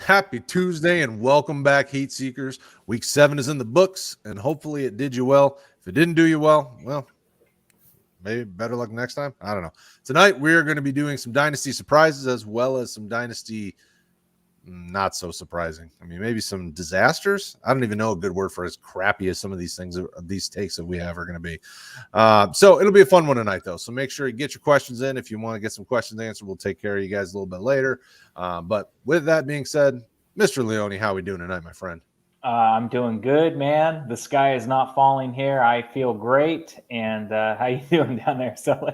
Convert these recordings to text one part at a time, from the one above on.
Happy Tuesday and welcome back, Heat Seekers. Week 7 is in the books, and hopefully it did you well. If it didn't do you well, maybe better luck next time. I don't know. Tonight, we're going to be doing some Dynasty surprises as well as some Dynasty not so surprising. I mean, maybe some disasters. I don't even know a good word for as crappy as some of these things, these takes that we have are going to be. So it'll be a fun one tonight, though. So make sure you get your questions in. If you want to get some questions answered, we'll take care of you guys a little bit later. But with that being said, Mr. Leone, how are we doing tonight, my friend? I'm doing good, man. The sky is not falling here. I feel great. And how you doing down there, Sully?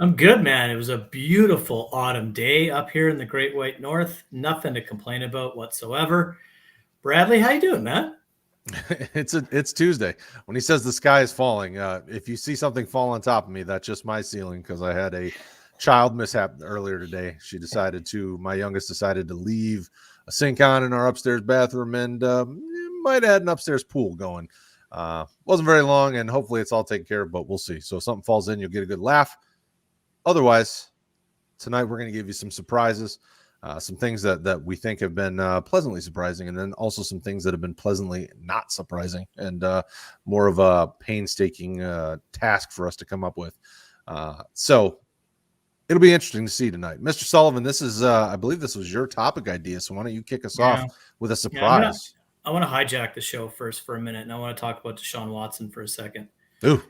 I'm good, man. It was a beautiful autumn day up here in the Great White North. Nothing to complain about whatsoever. Bradley, how you doing, man? It's Tuesday. When he says the sky is falling, if you see something fall on top of me, that's just my ceiling because I had a child mishap earlier today. My youngest decided to leave a sink on in our upstairs bathroom and might have had an upstairs pool going. Wasn't very long, and hopefully it's all taken care of, but we'll see. So if something falls in, you'll get a good laugh. Otherwise, tonight we're going to give you some surprises, some things that we think have been pleasantly surprising, and then also some things that have been pleasantly not surprising and more of a painstaking task for us to come up with. So it'll be interesting to see tonight. Mr. Sullivan, this is, I believe this was your topic idea, so why don't you kick us off with a surprise? I want to hijack the show first for a minute, and I want to talk about Deshaun Watson for a second. Ooh.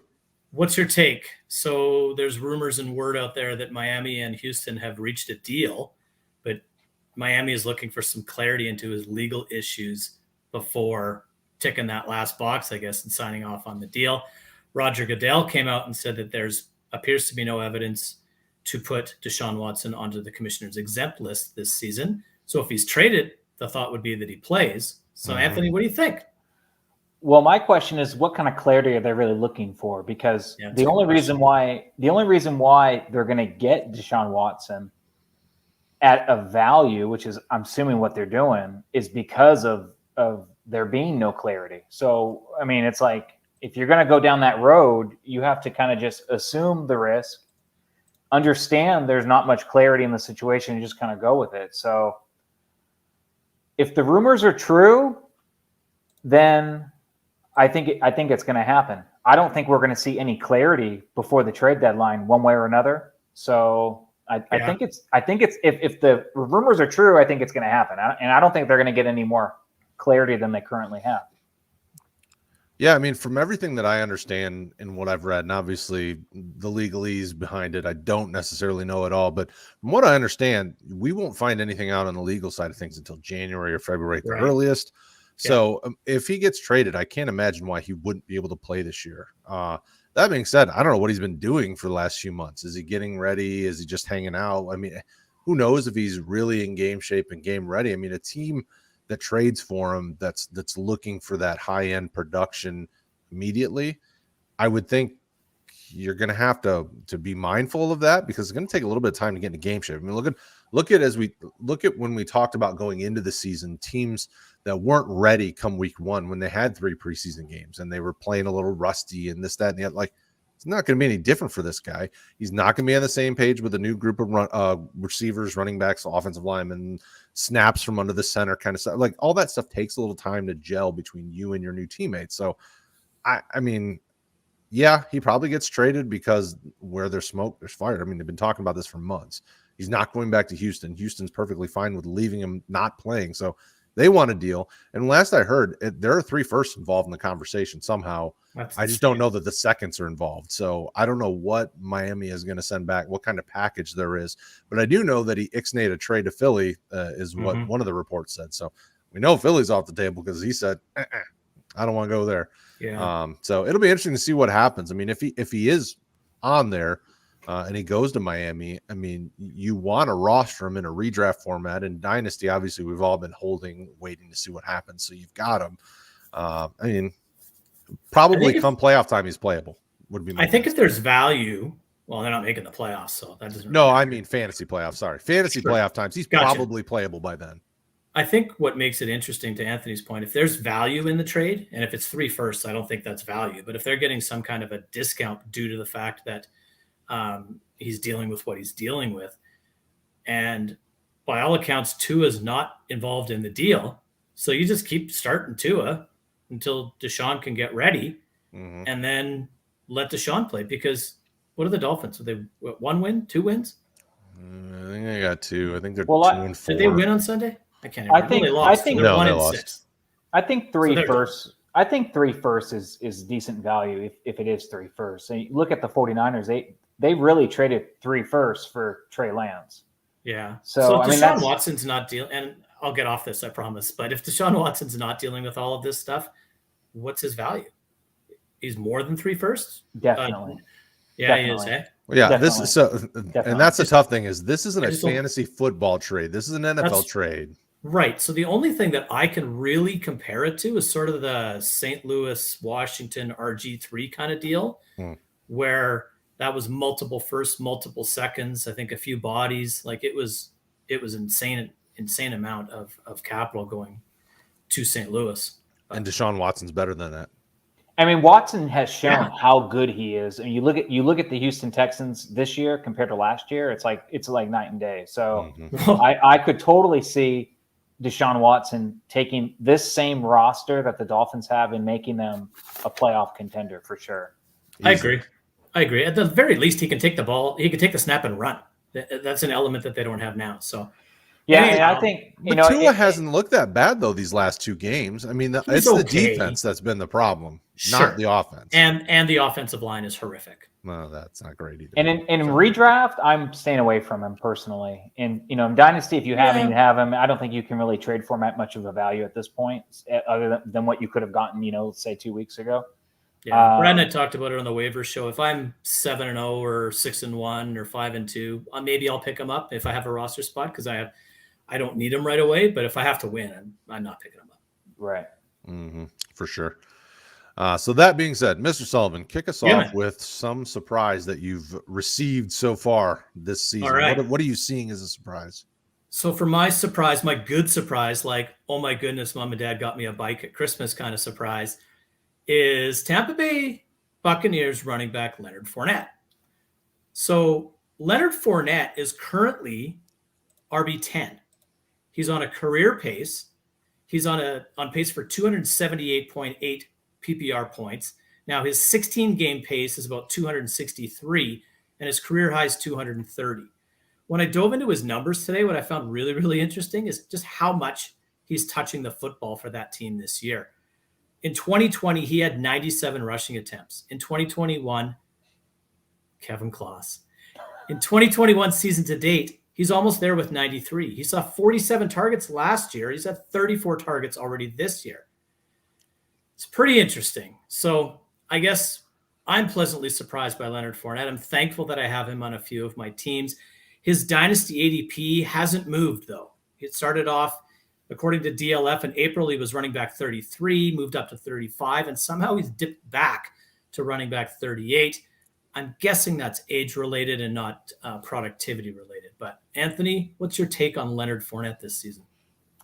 What's your take? So there's rumors and word out there that Miami and Houston have reached a deal, but Miami is looking for some clarity into his legal issues before ticking that last box, I guess, and signing off on the deal. Roger Goodell came out and said that there's appears to be no evidence to put Deshaun Watson onto the commissioner's exempt list this season. So if he's traded, the thought would be that he plays. So Anthony, what do you think? Well, my question is, what kind of clarity are they really looking for? Because the only reason why they're going to get Deshaun Watson at a value, which is I'm assuming what they're doing, is because of there being no clarity. So, I mean, it's like if you're going to go down that road, you have to kind of just assume the risk, understand there's not much clarity in the situation, and just kind of go with it. So if the rumors are true, then I think it's going to happen. I don't think we're going to see any clarity before the trade deadline, one way or another. So I think it's if the rumors are true, I think it's going to happen, and I don't think they're going to get any more clarity than they currently have. Yeah, I mean, from everything that I understand and what I've read, and obviously the legalese behind it, I don't necessarily know at all. But from what I understand, we won't find anything out on the legal side of things until January or February at the earliest. So if he gets traded, I can't imagine why he wouldn't be able to play this year. That being said, I don't know what he's been doing for the last few months. Is he getting ready? Is he just hanging out? I mean, who knows if he's really in game shape and game ready? I mean, a team that trades for him that's looking for that high-end production immediately, I would think you're going to have to be mindful of that because it's going to take a little bit of time to get into game shape. I mean, look at when we talked about going into the season, teams that weren't ready come week 1 when they had 3 preseason games and they were playing a little rusty and this, that, and the other. Like, it's not going to be any different for this guy. He's not going to be on the same page with a new group of receivers, running backs, offensive linemen, snaps from under the center kind of stuff. Like, all that stuff takes a little time to gel between you and your new teammates. So, I mean, yeah, he probably gets traded because where there's smoke, there's fire. I mean, they've been talking about this for months. He's not going back to Houston. Houston's perfectly fine with leaving him not playing. So they want a deal. And last I heard, there are 3 firsts involved in the conversation somehow. I just don't know that the seconds are involved. So I don't know what Miami is going to send back, what kind of package there is. But I do know that he ixnayed a trade to Philly is what one of the reports said. So we know Philly's off the table because he said, I don't want to go there. Yeah. So it'll be interesting to see what happens. I mean, if he is on there and he goes to Miami, I mean, you want to roster him in a redraft format. In Dynasty, obviously, we've all been waiting to see what happens. So you've got him. I mean, probably come playoff time, he's playable. Would be. I think if there's value, well, they're not making the playoffs, so that doesn't. No, I mean fantasy playoffs. Sorry, fantasy playoff times. He's probably playable by then. I think what makes it interesting, to Anthony's point, if there's value in the trade, and if it's 3 firsts, I don't think that's value. But if they're getting some kind of a discount due to the fact that he's dealing with what he's dealing with, and by all accounts, Tua's not involved in the deal. So you just keep starting Tua until Deshaun can get ready, and then let Deshaun play. Because what are the Dolphins? Are they 1 win, 2 wins? I think they got 2. I think they're 2-4. Did they win on Sunday? I can't remember. They lost. I think they're no, 1-6. I think 3 first. I think 3 first is decent value if it is 3 first. So you look at the 49ers, they really traded 3 firsts for Trey Lance. Yeah. So I mean, Deshaun Watson's not dealing, and I'll get off this, I promise. But if Deshaun Watson's not dealing with all of this stuff, what's his value? He's more than 3 firsts? Definitely. Yeah, Definitely. he is. Well, yeah, Definitely. this is so, Definitely. and that's the tough thing is this isn't a just don't- fantasy football trade. This is an NFL trade. Right. So the only thing that I can really compare it to is sort of the St. Louis, Washington RG3 kind of deal, where that was multiple firsts, multiple seconds, I think a few bodies. Like it was insane amount of capital going to St. Louis. And Deshaun Watson's better than that. I mean, Watson has shown how good he is. And you look at the Houston Texans this year compared to last year. It's like night and day. So I could totally see Deshaun Watson taking this same roster that the Dolphins have and making them a playoff contender for sure. I agree. At the very least, he can take the ball. He can take the snap and run. That's an element that they don't have now. So. Yeah, and I think Tua hasn't looked that bad though these last 2 games. I mean, it's the defense that's been the problem, not the offense. And the offensive line is horrific. No, that's not great either. And in redraft, I'm staying away from him personally. And in Dynasty, if you haven't have him, I don't think you can really trade for him at much of a value at this point, other than what you could have gotten, say 2 weeks ago. Yeah, Brad and I talked about it on the waiver show. If I'm 7-0 or 6-1 or 5-2, maybe I'll pick him up if I have a roster spot because I don't need him right away. But if I have to win, I'm not picking him up. Right. For sure. So that being said, Mr. Sullivan, kick us off with some surprise that you've received so far this season. All right. What are you seeing as a surprise? So for my surprise, my good surprise, like, oh my goodness, mom and dad got me a bike at Christmas kind of surprise, is Tampa Bay Buccaneers running back Leonard Fournette. So Leonard Fournette is currently RB10. He's on a career pace. He's on pace for 278.8 PPR points. Now his 16-game pace is about 263, and his career high is 230. When I dove into his numbers today, what I found really, really interesting is just how much he's touching the football for that team this year. In 2020, he had 97 rushing attempts. In 2021, Kevin Claus. In 2021 season to date, he's almost there with 93. He saw 47 targets last year. He's had 34 targets already this year. It's pretty interesting. So I guess I'm pleasantly surprised by Leonard Fournette. I'm thankful that I have him on a few of my teams. His Dynasty ADP hasn't moved, though. It started off, according to DLF, in April, he was running back 33, moved up to 35, and somehow he's dipped back to running back 38. I'm guessing that's age-related and not productivity-related. But, Anthony, what's your take on Leonard Fournette this season?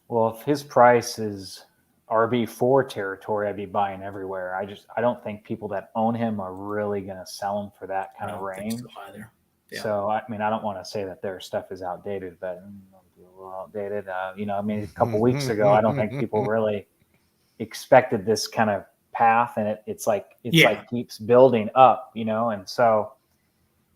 Well, if his price is RB4 territory, I'd be buying everywhere. I don't think people that own him are really going to sell him for that kind of range. So either. Yeah. So, I mean, I don't want to say that their stuff is outdated, but a little outdated. A couple weeks ago, I don't think people really expected this kind of path, and it's like keeps building up, and so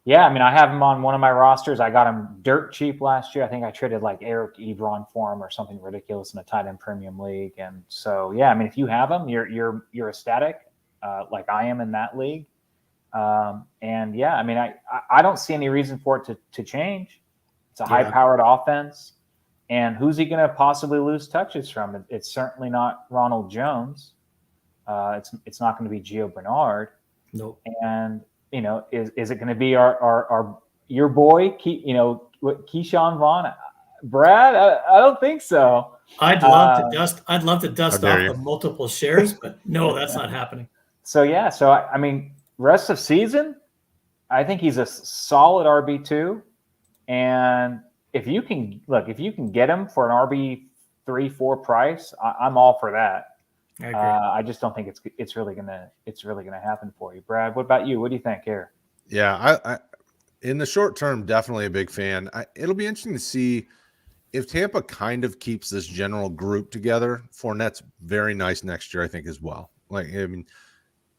I mean, I have him on one of my rosters. I got him dirt cheap last year. I think I traded like Eric Ebron for him or something ridiculous in a tight end premium league. And so I mean, if you have him, you're ecstatic, like I am in that league. I mean, I don't see any reason for it to change. It's a high-powered offense, and who's he going to possibly lose touches from? It's certainly not Ronald Jones. It's not going to be Gio Bernard. Nope. And is it going to be your boy, Keyshawn Vaughn? Brad, I don't think so. I'd love to dust off the multiple shares, but no, that's not happening. So I mean, rest of season, I think he's a solid RB2, and if you can get him for an RB3-4 price, I'm all for that. I agree. I just don't think it's really gonna happen for you, Brad. What about you? What do you think here? Yeah, I in the short term, definitely a big fan. It'll be interesting to see if Tampa kind of keeps this general group together, Fournette's very nice next year, I think, as well. Like, I mean,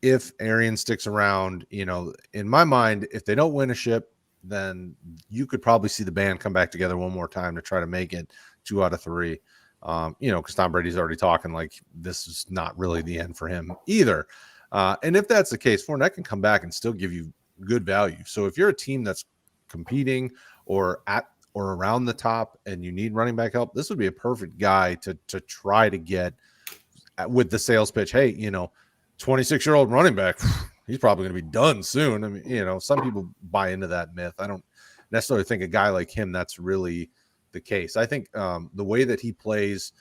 if Arians sticks around, in my mind, if they don't win a ship, then you could probably see the band come back together one more time to try to make it 2 out of 3. Because Tom Brady's already talking like this is not really the end for him either. And if that's the case, Fournette can come back and still give you good value. So if you're a team that's competing or at or around the top and you need running back help, this would be a perfect guy to try to get with the sales pitch. Hey, 26-year-old running back, he's probably going to be done soon. I mean, some people buy into that myth. I don't necessarily think a guy like him, that's really the case. I think the way that he plays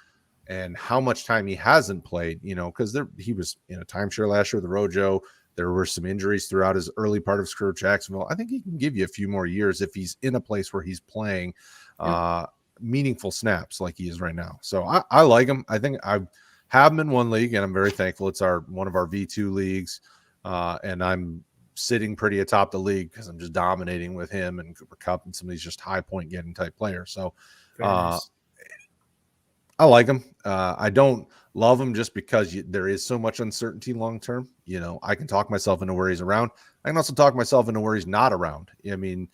and how much time he hasn't played, because he was in a timeshare last year with the Rojo. There were some injuries throughout his early part of his career at Jacksonville. I think he can give you a few more years if he's in a place where he's playing meaningful snaps like he is right now. So I like him. I think I have him in one league, and I'm very thankful. It's one of our V2 leagues, and I'm sitting pretty atop the league because I'm just dominating with him and Cooper Kupp and some of these just high point getting type players. So nice. I like him. I don't love him just because there is so much uncertainty long term. I can talk myself into where he's around. I can also talk myself into where he's not around. I mean,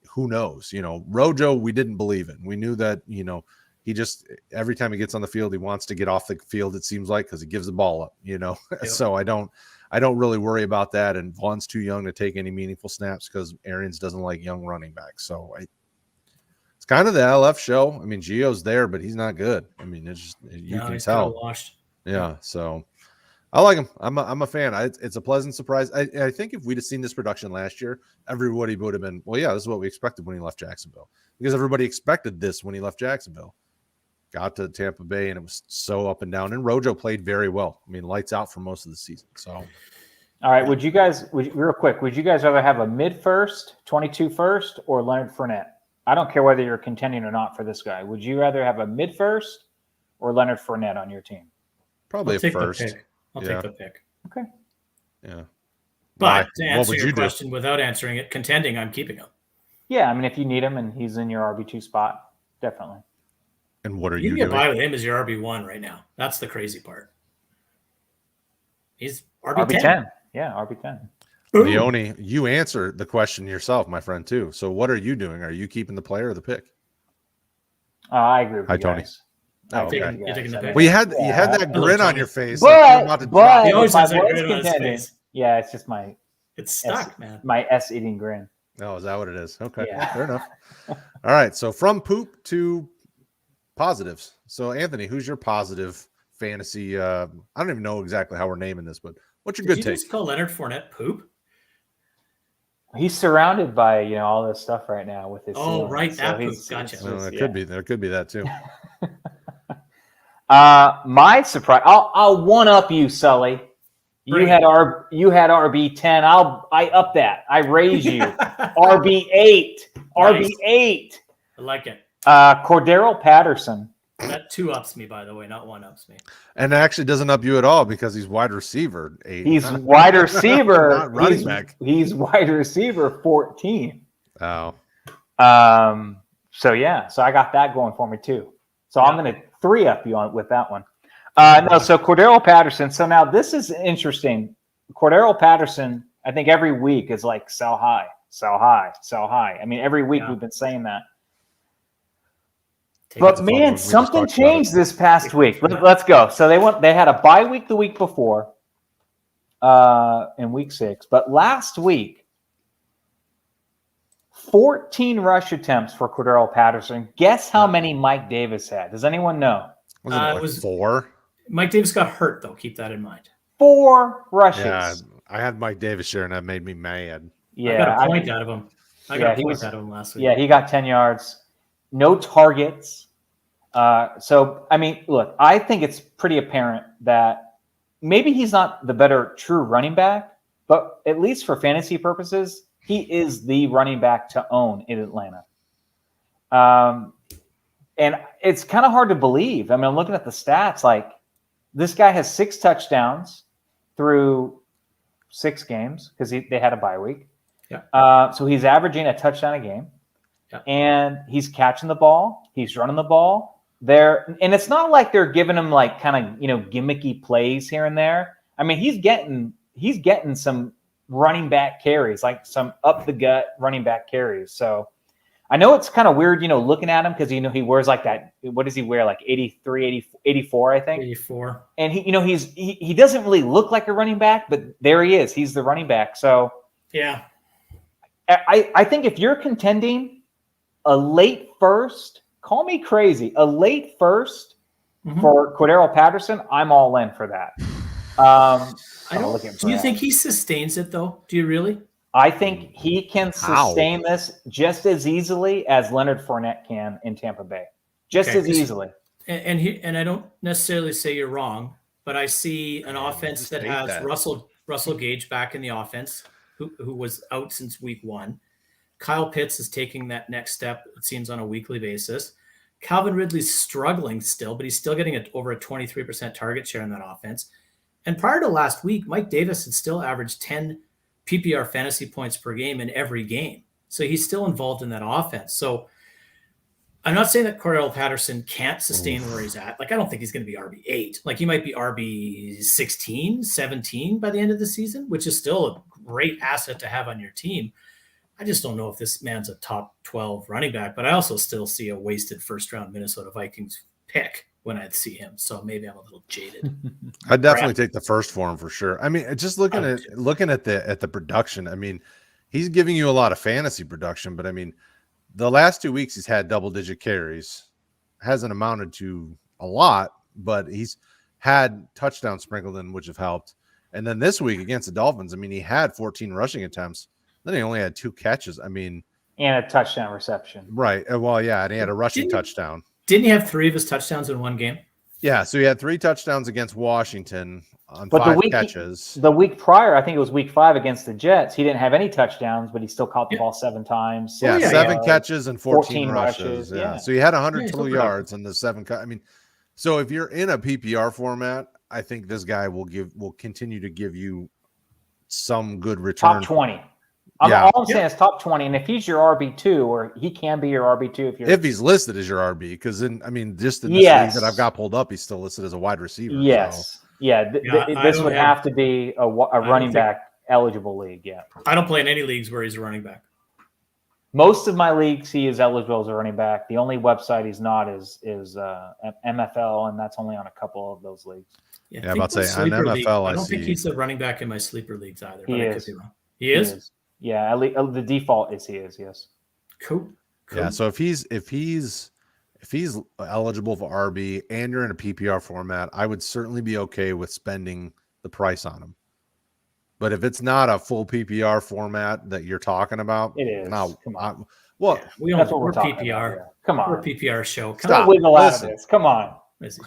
who knows? Rojo, we didn't believe in. We knew that, he just, every time he gets on the field, he wants to get off the field, it seems like, because he gives the ball up, Yep. So I don't really worry about that. And Vaughn's too young to take any meaningful snaps because Arians doesn't like young running backs. So it's kind of the LF show. I mean, Gio's there, but he's not good. I mean, it's just, you can tell. Washed. Yeah. So I like him. I'm a fan. It's a pleasant surprise. I think if we'd have seen this production last year, everybody would have been, well, yeah, this is what we expected when he left Jacksonville, because everybody expected this when he left Jacksonville. Got to Tampa Bay, and it was so up and down. And Rojo played very well. I mean, lights out for most of the season. So, all right. Would you guys rather have a mid-first, 22 first, or Leonard Fournette? I don't care whether you're contending or not for this guy. Would you rather have a mid-first or Leonard Fournette on your team? Probably a first. I'll take the pick. Okay. Yeah. But to answer your question without answering it, contending, I'm keeping him. Yeah, I mean, if you need him and he's in your RB2 spot, definitely. And what are you you can doing? get by with him as your RB1 right now. That's the crazy part. He's RB10. Yeah, RB10. Leone, you answer the question yourself, my friend, too. So what are you doing? Are you keeping the player or the pick? I agree with Hi, you Tony. guys. Oh, okay. You're taking the pick. Well, you had that grin on your face. But he always has that grin on his face. Yeah, it's just it's stuck, man. My S-eating grin. Oh, is that what it is? Okay, yeah. Fair enough. All right, so from poop to positives. So, Anthony, who's your positive fantasy? I don't even know exactly how we're naming this, but what's your good take? Did you just call Leonard Fournette poop? He's surrounded by all this stuff right now with his. Right, that so poop. Gotcha. Could be. There could be that too. My surprise. I'll one up you, Sully. You had RB10. I up that. I raise you. RB8. RB8. I like it. Cordero Patterson. That 2-ups me, by the way, not 1-ups me. And actually doesn't up you at all because he's wide receiver 8. He's wide receiver. Not running back. He's wide receiver 14. Oh. So I got that going for me too. So I'm going to 3-up you with that one. So Cordero Patterson. So now this is interesting. Cordero Patterson, I think every week is like sell high, sell high, sell high. I mean, every week we've been saying that. But man, something changed this past week. Let's go. So they had a bye week the week before, in week 6. But last week, 14 rush attempts for Cordero Patterson. Guess how many Mike Davis had? Does anyone know? It was 4. Mike Davis got hurt, though. Keep that in mind. 4 rushes. Yeah, I had Mike Davis here, and that made me mad. Yeah, I got a point out of him. I got a point out of him last week. Yeah, he got 10 yards. No targets. So, I mean, look, I think it's pretty apparent that maybe he's not the better true running back, but at least for fantasy purposes, he is the running back to own in Atlanta. And it's kind of hard to believe. I mean, I'm looking at the stats. Like, this guy has 6 touchdowns through 6 games because they had a bye week. Yeah. So he's averaging a touchdown a game. and he's catching the ball. He's running the ball. And it's not like they're giving him like kind of, gimmicky plays here and there. I mean, he's getting some running back carries, like some up the gut running back carries. So I know it's kind of weird, looking at him because, he wears like that. What does he wear? Like 83, 84, I think. 84. And he doesn't really look like a running back, but there he is. He's the running back. So yeah, I think if you're contending a late first, call me crazy, a late first for Cordero Patterson, I'm all in for that. Do you think he sustains it though? Do you really? I think he can sustain this just as easily as Leonard Fournette can in Tampa Bay, just as easily. And I don't necessarily say you're wrong, but I see an offense that has Russell Gage back in the offense, who was out since week 1. Kyle Pitts is taking that next step, it seems, on a weekly basis. Calvin Ridley's struggling still, but he's still getting over a 23% target share in that offense. And prior to last week, Mike Davis had still averaged 10 PPR fantasy points per game in every game. So he's still involved in that offense. So I'm not saying that Cordero Patterson can't sustain where he's at. Like, I don't think he's going to be RB8. Like, he might be RB16, 17 by the end of the season, which is still a great asset to have on your team. I just don't know if this man's a top 12 running back, but I also still see a wasted first-round Minnesota Vikings pick when I see him. So maybe I'm a little jaded. I'd definitely take the first for him for sure. I mean, just looking at the production, I mean, he's giving you a lot of fantasy production, but I mean, the last 2 weeks he's had double-digit carries. Hasn't amounted to a lot, but he's had touchdowns sprinkled in, which have helped. And then this week against the Dolphins, I mean, he had 14 rushing attempts. Then he only had 2 catches. I mean, and a touchdown reception. Right. Well, yeah, and he had a rushing touchdown. Didn't he have 3 of his touchdowns in one game? Yeah, so he had 3 touchdowns against Washington on 5 catches. The week prior, I think it was week 5 against the Jets. He didn't have any touchdowns, but he still caught the ball 7 times. Yeah, 7 catches and 14 rushes. Yeah. So he had 100 total yards and the 7 I mean, so if you're in a PPR format, I think this guy will continue to give you some good return. Top 20. All I'm saying is top 20, and if he's your RB2, or he can be your RB2 if he's listed as your RB, because then just in this league that I've got pulled up, he's still listed as a wide receiver. Yes, so. This would have to be a running back eligible league. Yeah, I don't play in any leagues where he's a running back. Most of my leagues, he is eligible as a running back. The only website he's not is MFL, and that's only on a couple of those leagues. Yeah, I'm about to say on MFL, I don't think he's a running back in my sleeper leagues either. But I could be wrong. He is. Yeah, at least the default is he is, yes. Cool. Yeah, so if he's eligible for RB and you're in a PPR format, I would certainly be okay with spending the price on him. But if it's not a full PPR format that you're talking about, it is. We're PPR. About, Come on, we're a PPR show. Stop. Wiggle out of this. Come on.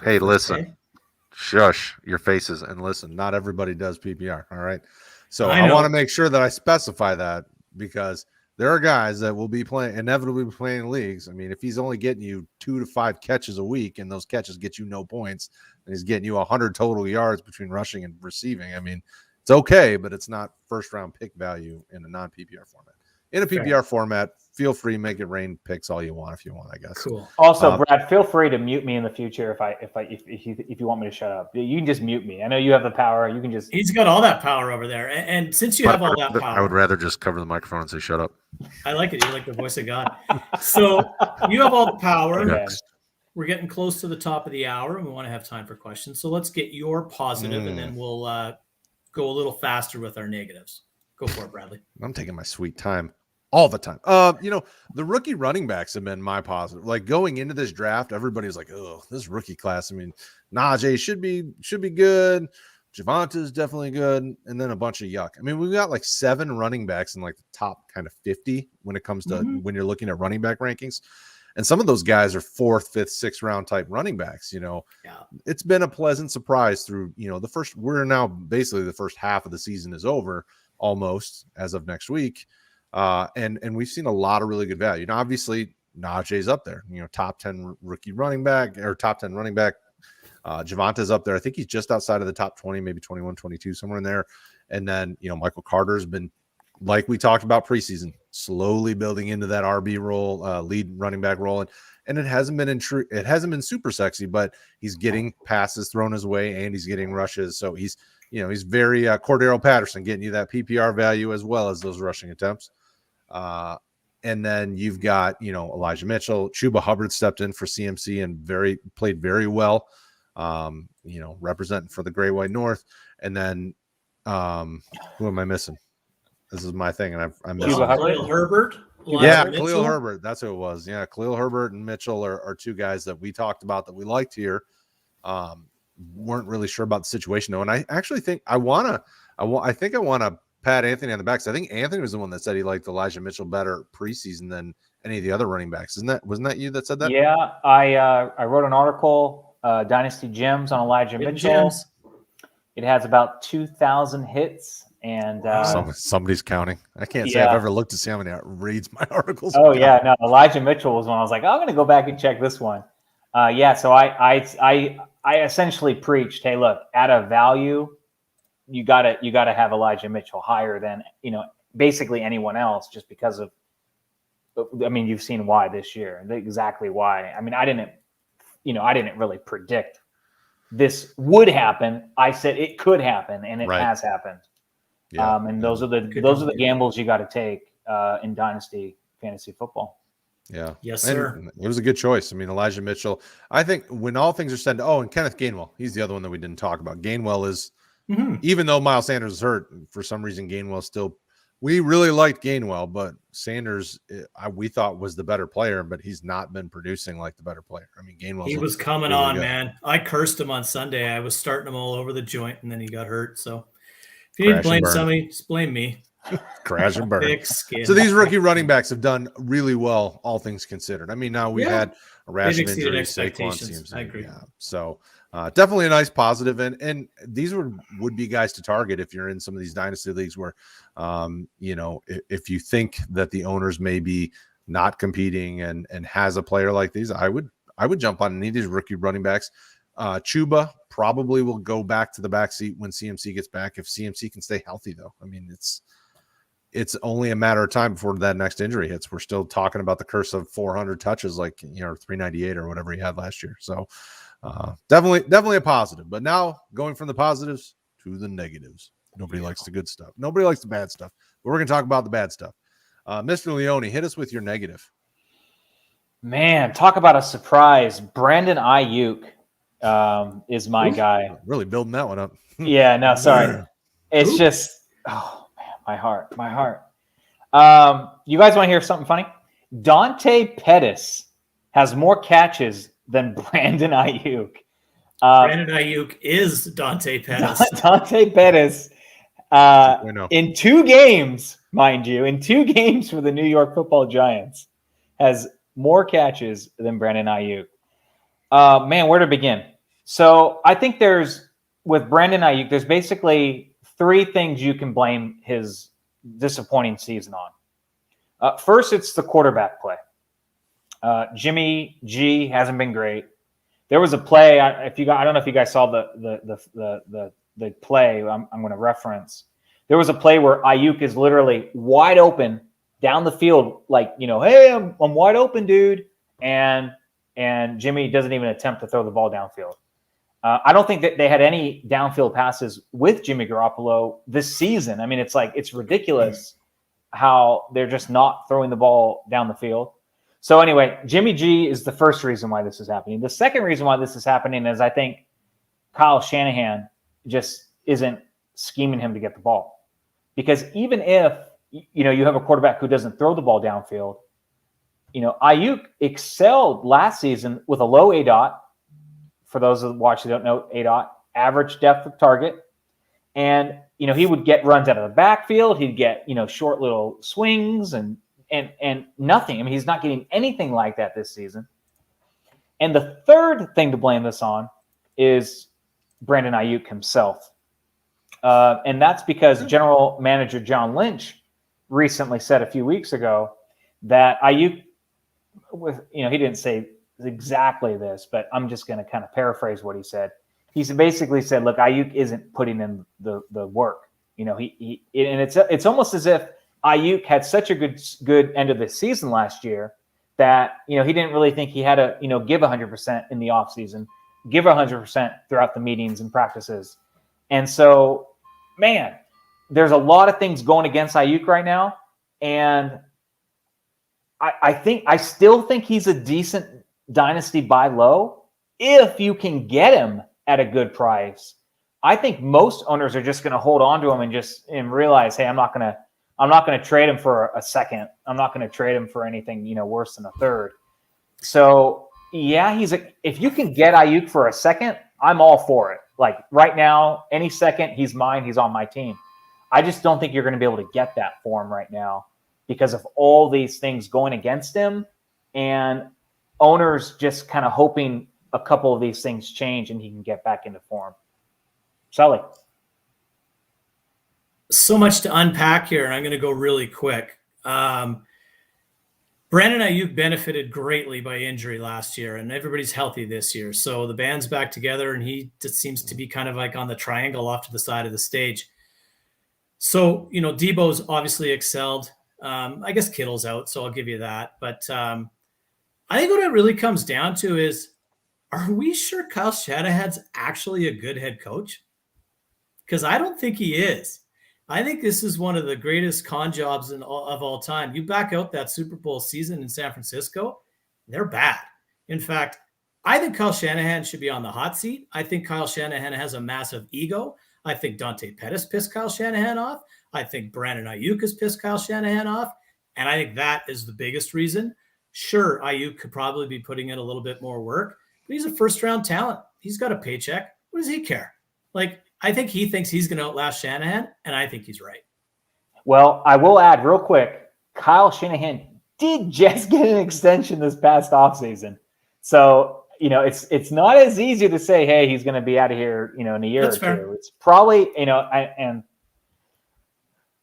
Hey, listen. Shush your faces and listen. Not everybody does PPR. All right. So I want to make sure that I specify that, because there are guys that will be inevitably playing leagues. I mean, if he's only getting you 2 to 5 catches a week, and those catches get you no points, and he's getting you 100 total yards between rushing and receiving, I mean, it's okay, but it's not first round pick value in a non PPR format. In a PPR format, feel free to make it rain picks all you want if you want, I guess. Cool. Also, Brad, feel free to mute me in the future if you want me to shut up. You can just mute me. I know you have the power. You can just. He's got all that power over there, and since you have all that power, I would rather just cover the microphone and say shut up. I like it. You're like the voice of God. So you have all the power. Next. We're getting close to the top of the hour, and we want to have time for questions. So let's get your positive, and then we'll go a little faster with our negatives. Go for it, Bradley. I'm taking my sweet time all the time. The rookie running backs have been my positive. Like, going into this draft, everybody's like, "Oh, this rookie class." I mean, Najee should be good. Javonta's definitely good, and then a bunch of yuck. I mean, we've got like 7 running backs in like the top kind of 50 when it comes to when you're looking at running back rankings. And some of those guys are 4th, 5th, 6th round type running backs. It's been a pleasant surprise through, we're now basically the first half of the season is over almost as of next week. And we've seen a lot of really good value. Now, obviously, Najee's up there, top 10 rookie running back or top 10 running back. Javonta's up there. I think he's just outside of the top 20, maybe 21, 22, somewhere in there. And then, Michael Carter's been like we talked about preseason, slowly building into that RB role, lead running back role, and it hasn't been super sexy, but he's getting passes thrown his way and he's getting rushes. So he's very Cordero Patterson, getting you that PPR value as well as those rushing attempts. And then you've got, Elijah Mitchell. Chuba Hubbard stepped in for CMC and played very well, representing for the Great White North. And then who am I missing? This is my thing, and I'm missing Khalil Herbert. Khalil Herbert. That's who it was. Yeah, Khalil Herbert and Mitchell are two guys that we talked about that we liked here. Weren't really sure about the situation though, and I actually think I want to pat Anthony on the back. I think Anthony was the one that said he liked Elijah Mitchell better preseason than any of the other running backs. Wasn't that you that said that? Yeah, I wrote an article, Dynasty Gems, on Elijah Mitchell. It has about 2,000 hits, and somebody's counting. I can't say I've ever looked to see how many reads my articles. Oh yeah, no, Elijah Mitchell was one. I was like, I'm going to go back and check this one. So I essentially preached, hey, look, at a value, you gotta have Elijah Mitchell higher than basically anyone else, just because of. I mean, you've seen why this year, exactly why. I mean, I didn't really predict this would happen. I said it could happen, and it has happened. Yeah. And those are the gambles you got to take in Dynasty fantasy football. Yeah. Yes, sir. And it was a good choice. I mean, Elijah Mitchell, I think when all things are said, and Kenneth Gainwell, he's the other one that we didn't talk about. Gainwell is, even though Miles Sanders is hurt, for some reason, Gainwell still, we really liked Gainwell, but Sanders, we thought was the better player, but he's not been producing like the better player. I mean, Gainwell. He was coming really on, man. I cursed him on Sunday. I was starting him all over the joint, and then he got hurt. So if you need to blame somebody, just blame me. Crash and burn. So these rookie running backs have done really well, all things considered. I mean, now we had a rash of injuries. Saquon seems, I agree. Yeah. So definitely a nice positive, and these would be guys to target if you're in some of these dynasty leagues where, if you think that the owners may be not competing and has a player like these, I would jump on any of these rookie running backs. Chuba probably will go back to the backseat when CMC gets back, if CMC can stay healthy, though. I mean, it's only a matter of time before that next injury hits. We're still talking about the curse of 400 touches, 398 or whatever he had last year. So definitely a positive. But now going from the positives to the negatives. Nobody likes the good stuff. Nobody likes the bad stuff. But we're going to talk about the bad stuff. Mr. Leone, hit us with your negative. Man, talk about a surprise. Brandon Ayuk is my guy. Really building that one up. Yeah, no, sorry. It's just, my heart. You guys want to hear something funny? Dante Pettis has more catches than Brandon Ayuk. Brandon Ayuk is Dante Pettis. Dante Pettis, in 2 games, mind you, for the New York Football Giants, has more catches than Brandon Ayuk. Man, where to begin? So I think with Brandon Ayuk, there's basically 3 things you can blame his disappointing season on. First, it's the quarterback play. Jimmy G hasn't been great. There was a play. I don't know if you guys saw the play. I'm going to reference. There was a play where Ayuk is literally wide open down the field, hey, I'm wide open, dude, and Jimmy doesn't even attempt to throw the ball downfield. I don't think that they had any downfield passes with Jimmy Garoppolo this season. I mean, it's ridiculous how they're just not throwing the ball down the field. So anyway, Jimmy G is the first reason why this is happening. The second reason why this is happening is I think Kyle Shanahan just isn't scheming him to get the ball. Because even if, you have a quarterback who doesn't throw the ball downfield, Ayuk excelled last season with a low ADOT. For those who watch who don't know, ADOT, average depth of target. And, he would get runs out of the backfield. He'd get, short little swings and nothing. I mean, he's not getting anything like that this season. And the third thing to blame this on is Brandon Ayuk himself. And that's because General Manager John Lynch recently said a few weeks ago that Ayuk, he didn't say exactly this, but I'm just going to kind of paraphrase what he said. He basically said, look, Ayuk isn't putting in the work. And it's almost as if Ayuk had such a good end of the season last year that, he didn't really think he had to, give 100% in the offseason, give 100% throughout the meetings and practices. And so, man, there's a lot of things going against Ayuk right now. And I still think he's a decent dynasty buy low if you can get him at a good price. I think most owners are just going to hold on to him and realize, hey, I'm not going to trade him for a second. I'm not going to trade him for anything, worse than a third. So yeah, if you can get Ayuk for a second, I'm all for it. Like right now, any second, he's mine. He's on my team. I just don't think you're going to be able to get that for him right now because of all these things going against him and owners just kind of hoping a couple of these things change and he can get back into form. Sully. So much to unpack here, and I'm going to go really quick. Brandon Ayuk benefited greatly by injury last year, and everybody's healthy this year. So the band's back together, and he just seems to be kind of like on the triangle off to the side of the stage. So, Debo's obviously excelled. I guess Kittle's out, so I'll give you that. But I think what it really comes down to is, are we sure Kyle Shanahan's actually a good head coach? Because I don't think he is. I think this is one of the greatest con jobs of all time. You back out that Super Bowl season in San Francisco, they're bad. In fact, I think Kyle Shanahan should be on the hot seat. I think Kyle Shanahan has a massive ego. I think Dante Pettis pissed Kyle Shanahan off. I think Brandon Ayuk has pissed Kyle Shanahan off. And I think that is the biggest reason. Sure, Ayuk could probably be putting in a little bit more work, but he's a first-round talent. He's got a paycheck. What does he care? I think he thinks he's going to outlast Shanahan, and I think he's right. Well, I will add real quick, Kyle Shanahan did just get an extension this past offseason. So, it's not as easy to say, hey, he's going to be out of here, in a year That's or fair. two. It's probably, I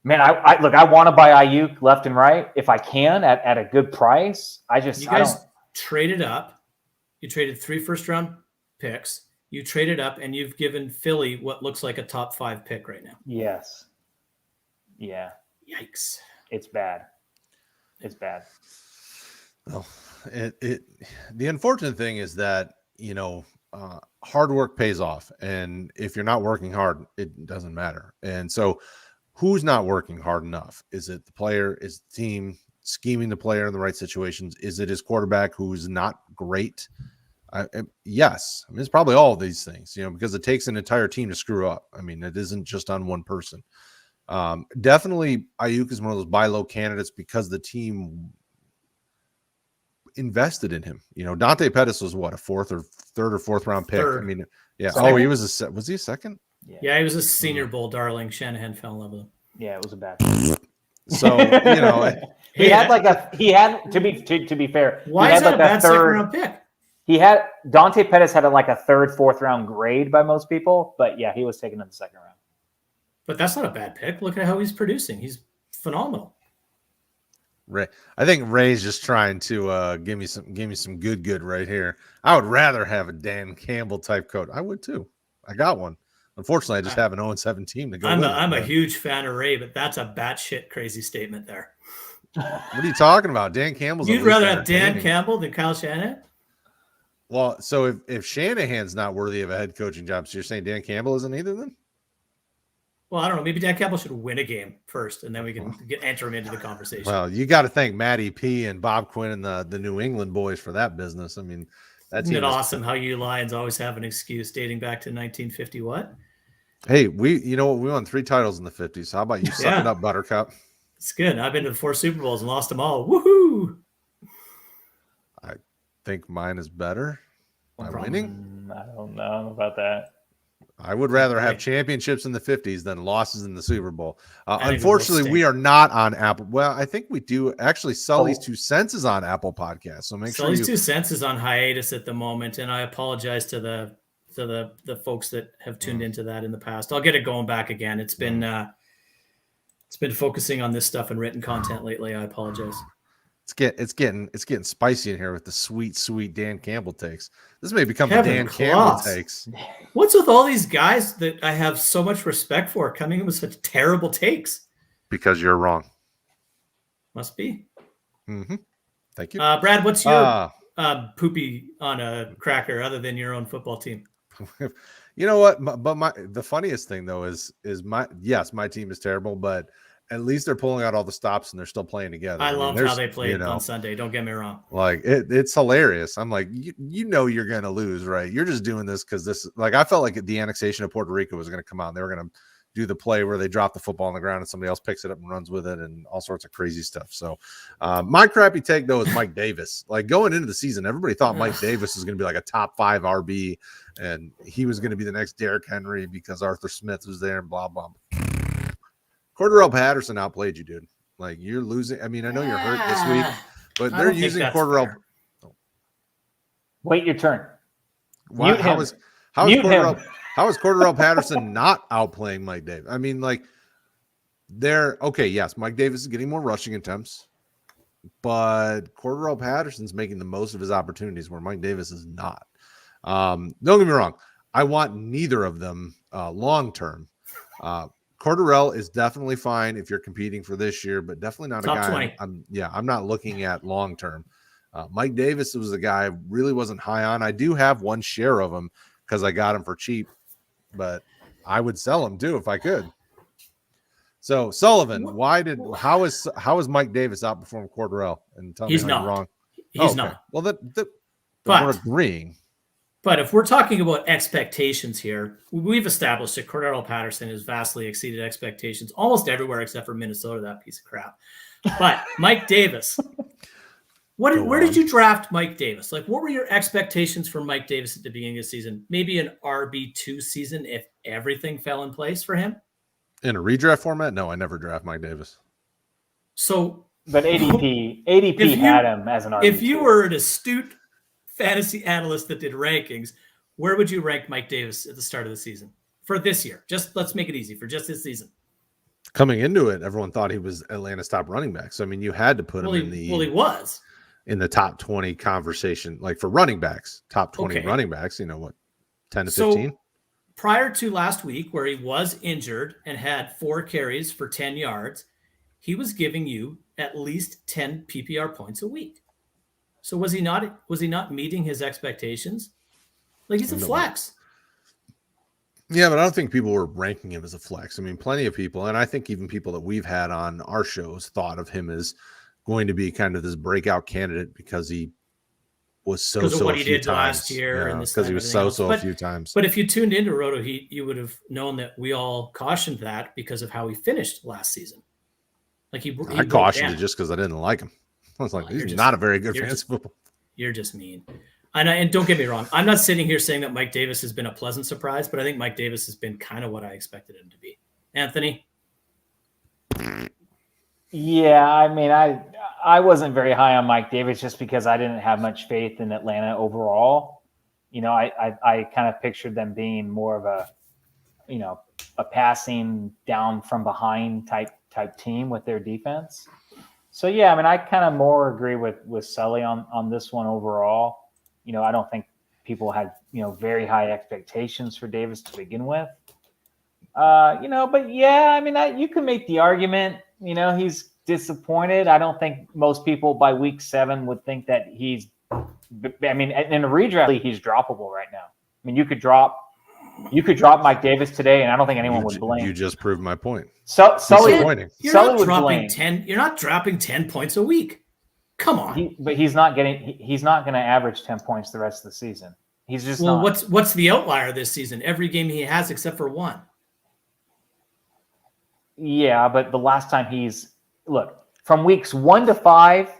want to buy Ayuk left and right if I can at a good price. You guys traded up. You traded 3 first-round picks. You traded up, and you've given Philly what looks like a top 5 pick right now. Yes. Yeah. Yikes. It's bad. It's bad. Well, the unfortunate thing is that, hard work pays off. And if you're not working hard, it doesn't matter. And so who's not working hard enough? Is it the player? Is the team scheming the player in the right situations? Is it his quarterback who's not great? Yes. It's probably all of these things, because it takes an entire team to screw up. It isn't just on one person. Definitely Ayuk is one of those buy low candidates because the team invested in him. Dante Pettis was what, a third or fourth round pick? Third. Yeah. Second. Oh, was he a second? Yeah, he was a Senior Bowl darling. Shanahan fell in love with him. Yeah, it was a bad. So, he had to be fair. Why is that a bad second round pick? Dante Pettis had a third, fourth round grade by most people, but yeah, he was taken in the second round. But that's not a bad pick. Look at how he's producing. He's phenomenal. Ray, I think Ray's just trying to give me some good right here. I would rather have a Dan Campbell type coach. I would too. I got one. Unfortunately, I just have an 0-7 team to go. I'm a huge fan of Ray, but that's a batshit crazy statement there. What are you talking about? Dan Campbell's. You'd rather have Dan Campbell than Kyle Shanahan? Well, so if Shanahan's not worthy of a head coaching job, so you're saying Dan Campbell isn't either then? Well, I don't know. Maybe Dan Campbell should win a game first, and then we can enter him into the conversation. Well, you got to thank Matty P and Bob Quinn and the New England boys for that business. Isn't it awesome how you Lions always have an excuse dating back to 1950 what? Hey, we won 3 titles in the 50s. How about you suck it up, Buttercup? It's good. I've been to 4 Super Bowls and lost them all. Woohoo! I think mine is better. By winning? I don't know about that. I would rather have championships in the 50s than losses in the Super Bowl. Unfortunately, we are not on Apple. Well, I think we do. Actually, Sully's 2 Cents is on Apple Podcasts. So make Sully's 2 Cents is on hiatus at the moment, and I apologize to the folks that have tuned into that in the past. I'll get it going back again. It's been focusing on this stuff and written content lately. I apologize. It's getting spicy in here with the sweet Dan Campbell takes. This may become Kevin the Dan Claus. Campbell takes. What's with all these guys that I have so much respect for coming in with such terrible takes? Because you're wrong. Must be. Mm-hmm. Thank you. Brad, what's your poopy on a cracker other than your own football team? You know what? But the funniest thing though is my team is terrible, but at least they're pulling out all the stops and they're still playing together. I love how they played on Sunday. Don't get me wrong. Like it's hilarious. I'm like, you know, you're going to lose, right? You're just doing this because this, like, I felt like the annexation of Puerto Rico was going to come out and they were going to do the play where they drop the football on the ground and somebody else picks it up and runs with it and all sorts of crazy stuff. So my crappy take though is Mike Davis. Like going into the season, everybody thought Mike Davis was going to be like a top 5 RB and he was going to be the next Derrick Henry because Arthur Smith was there and blah, blah. Cordero Patterson outplayed you, dude. Like you're losing. I mean, I know you're hurt this week, but they're using Cordero. Wait your turn. Wow, how is Cordero Patterson not outplaying Mike Davis? I mean, like they're okay. Yes, Mike Davis is getting more rushing attempts, but Cordero Patterson's making the most of his opportunities where Mike Davis is not. Don't get me wrong. I want neither of them long term. Cordero is definitely fine if you're competing for this year, but definitely not top a guy. 20. I'm not looking at long term. Mike Davis was a guy I really wasn't high on. I do have one share of him because I got him for cheap, but I would sell him too if I could. So Sullivan, how is Mike Davis outperforming Cordero? And tell me how you're wrong. He's not. Well, we're agreeing. But if we're talking about expectations here, we've established that Cordero Patterson has vastly exceeded expectations almost everywhere except for Minnesota, that piece of crap. But Mike Davis, where did you draft Mike Davis? Like, what were your expectations for Mike Davis at the beginning of the season? Maybe an RB2 season if everything fell in place for him? In a redraft format? No, I never draft Mike Davis. So, but ADP had him as an RB2. If you were an astute fantasy analyst that did rankings, where would you rank Mike Davis at the start of the season for this year? Just let's make it easy for just this season. Coming into it, everyone thought he was Atlanta's top running back. So I mean, you had to put him he was in the top 20 conversation, like for running backs, top 20 running backs. You know what, 10 to 15. So prior to last week, where he was injured and had 4 carries for 10 yards, he was giving you at least 10 PPR points a week. So was he not meeting his expectations? Like he's a flex. Yeah, but I don't think people were ranking him as a flex. I mean, plenty of people, and I think even people that we've had on our shows thought of him as going to be kind of this breakout candidate because he was so because of what a he few did times. last year, and because he was so a few times. But if you tuned into Roto Heat, you would have known that we all cautioned that because of how he finished last season. Like I cautioned it just because I didn't like him. I was like, he's not a very good fantasy football. You're just mean. And don't get me wrong. I'm not sitting here saying that Mike Davis has been a pleasant surprise, but I think Mike Davis has been kind of what I expected him to be. Anthony? Yeah, I mean, I wasn't very high on Mike Davis just because I didn't have much faith in Atlanta overall. You know, I kind of pictured them being more of a passing down from behind type team with their defense. So, yeah, I mean, I kind of more agree with Sully on this one overall. You know, I don't think people had, very high expectations for Davis to begin with. But yeah, I mean, you can make the argument, he's disappointed. I don't think most people by week 7 would think that in a redraft league, he's droppable right now. I mean, you could drop Mike Davis today, and I don't think anyone would blame. You just proved my point. Sully You're not dropping 10 points a week. Come on. But he's not going to average 10 points the rest of the season. He's just not. What's the outlier this season? Every game he has except for one. Yeah, but the last time from weeks 1 to 5,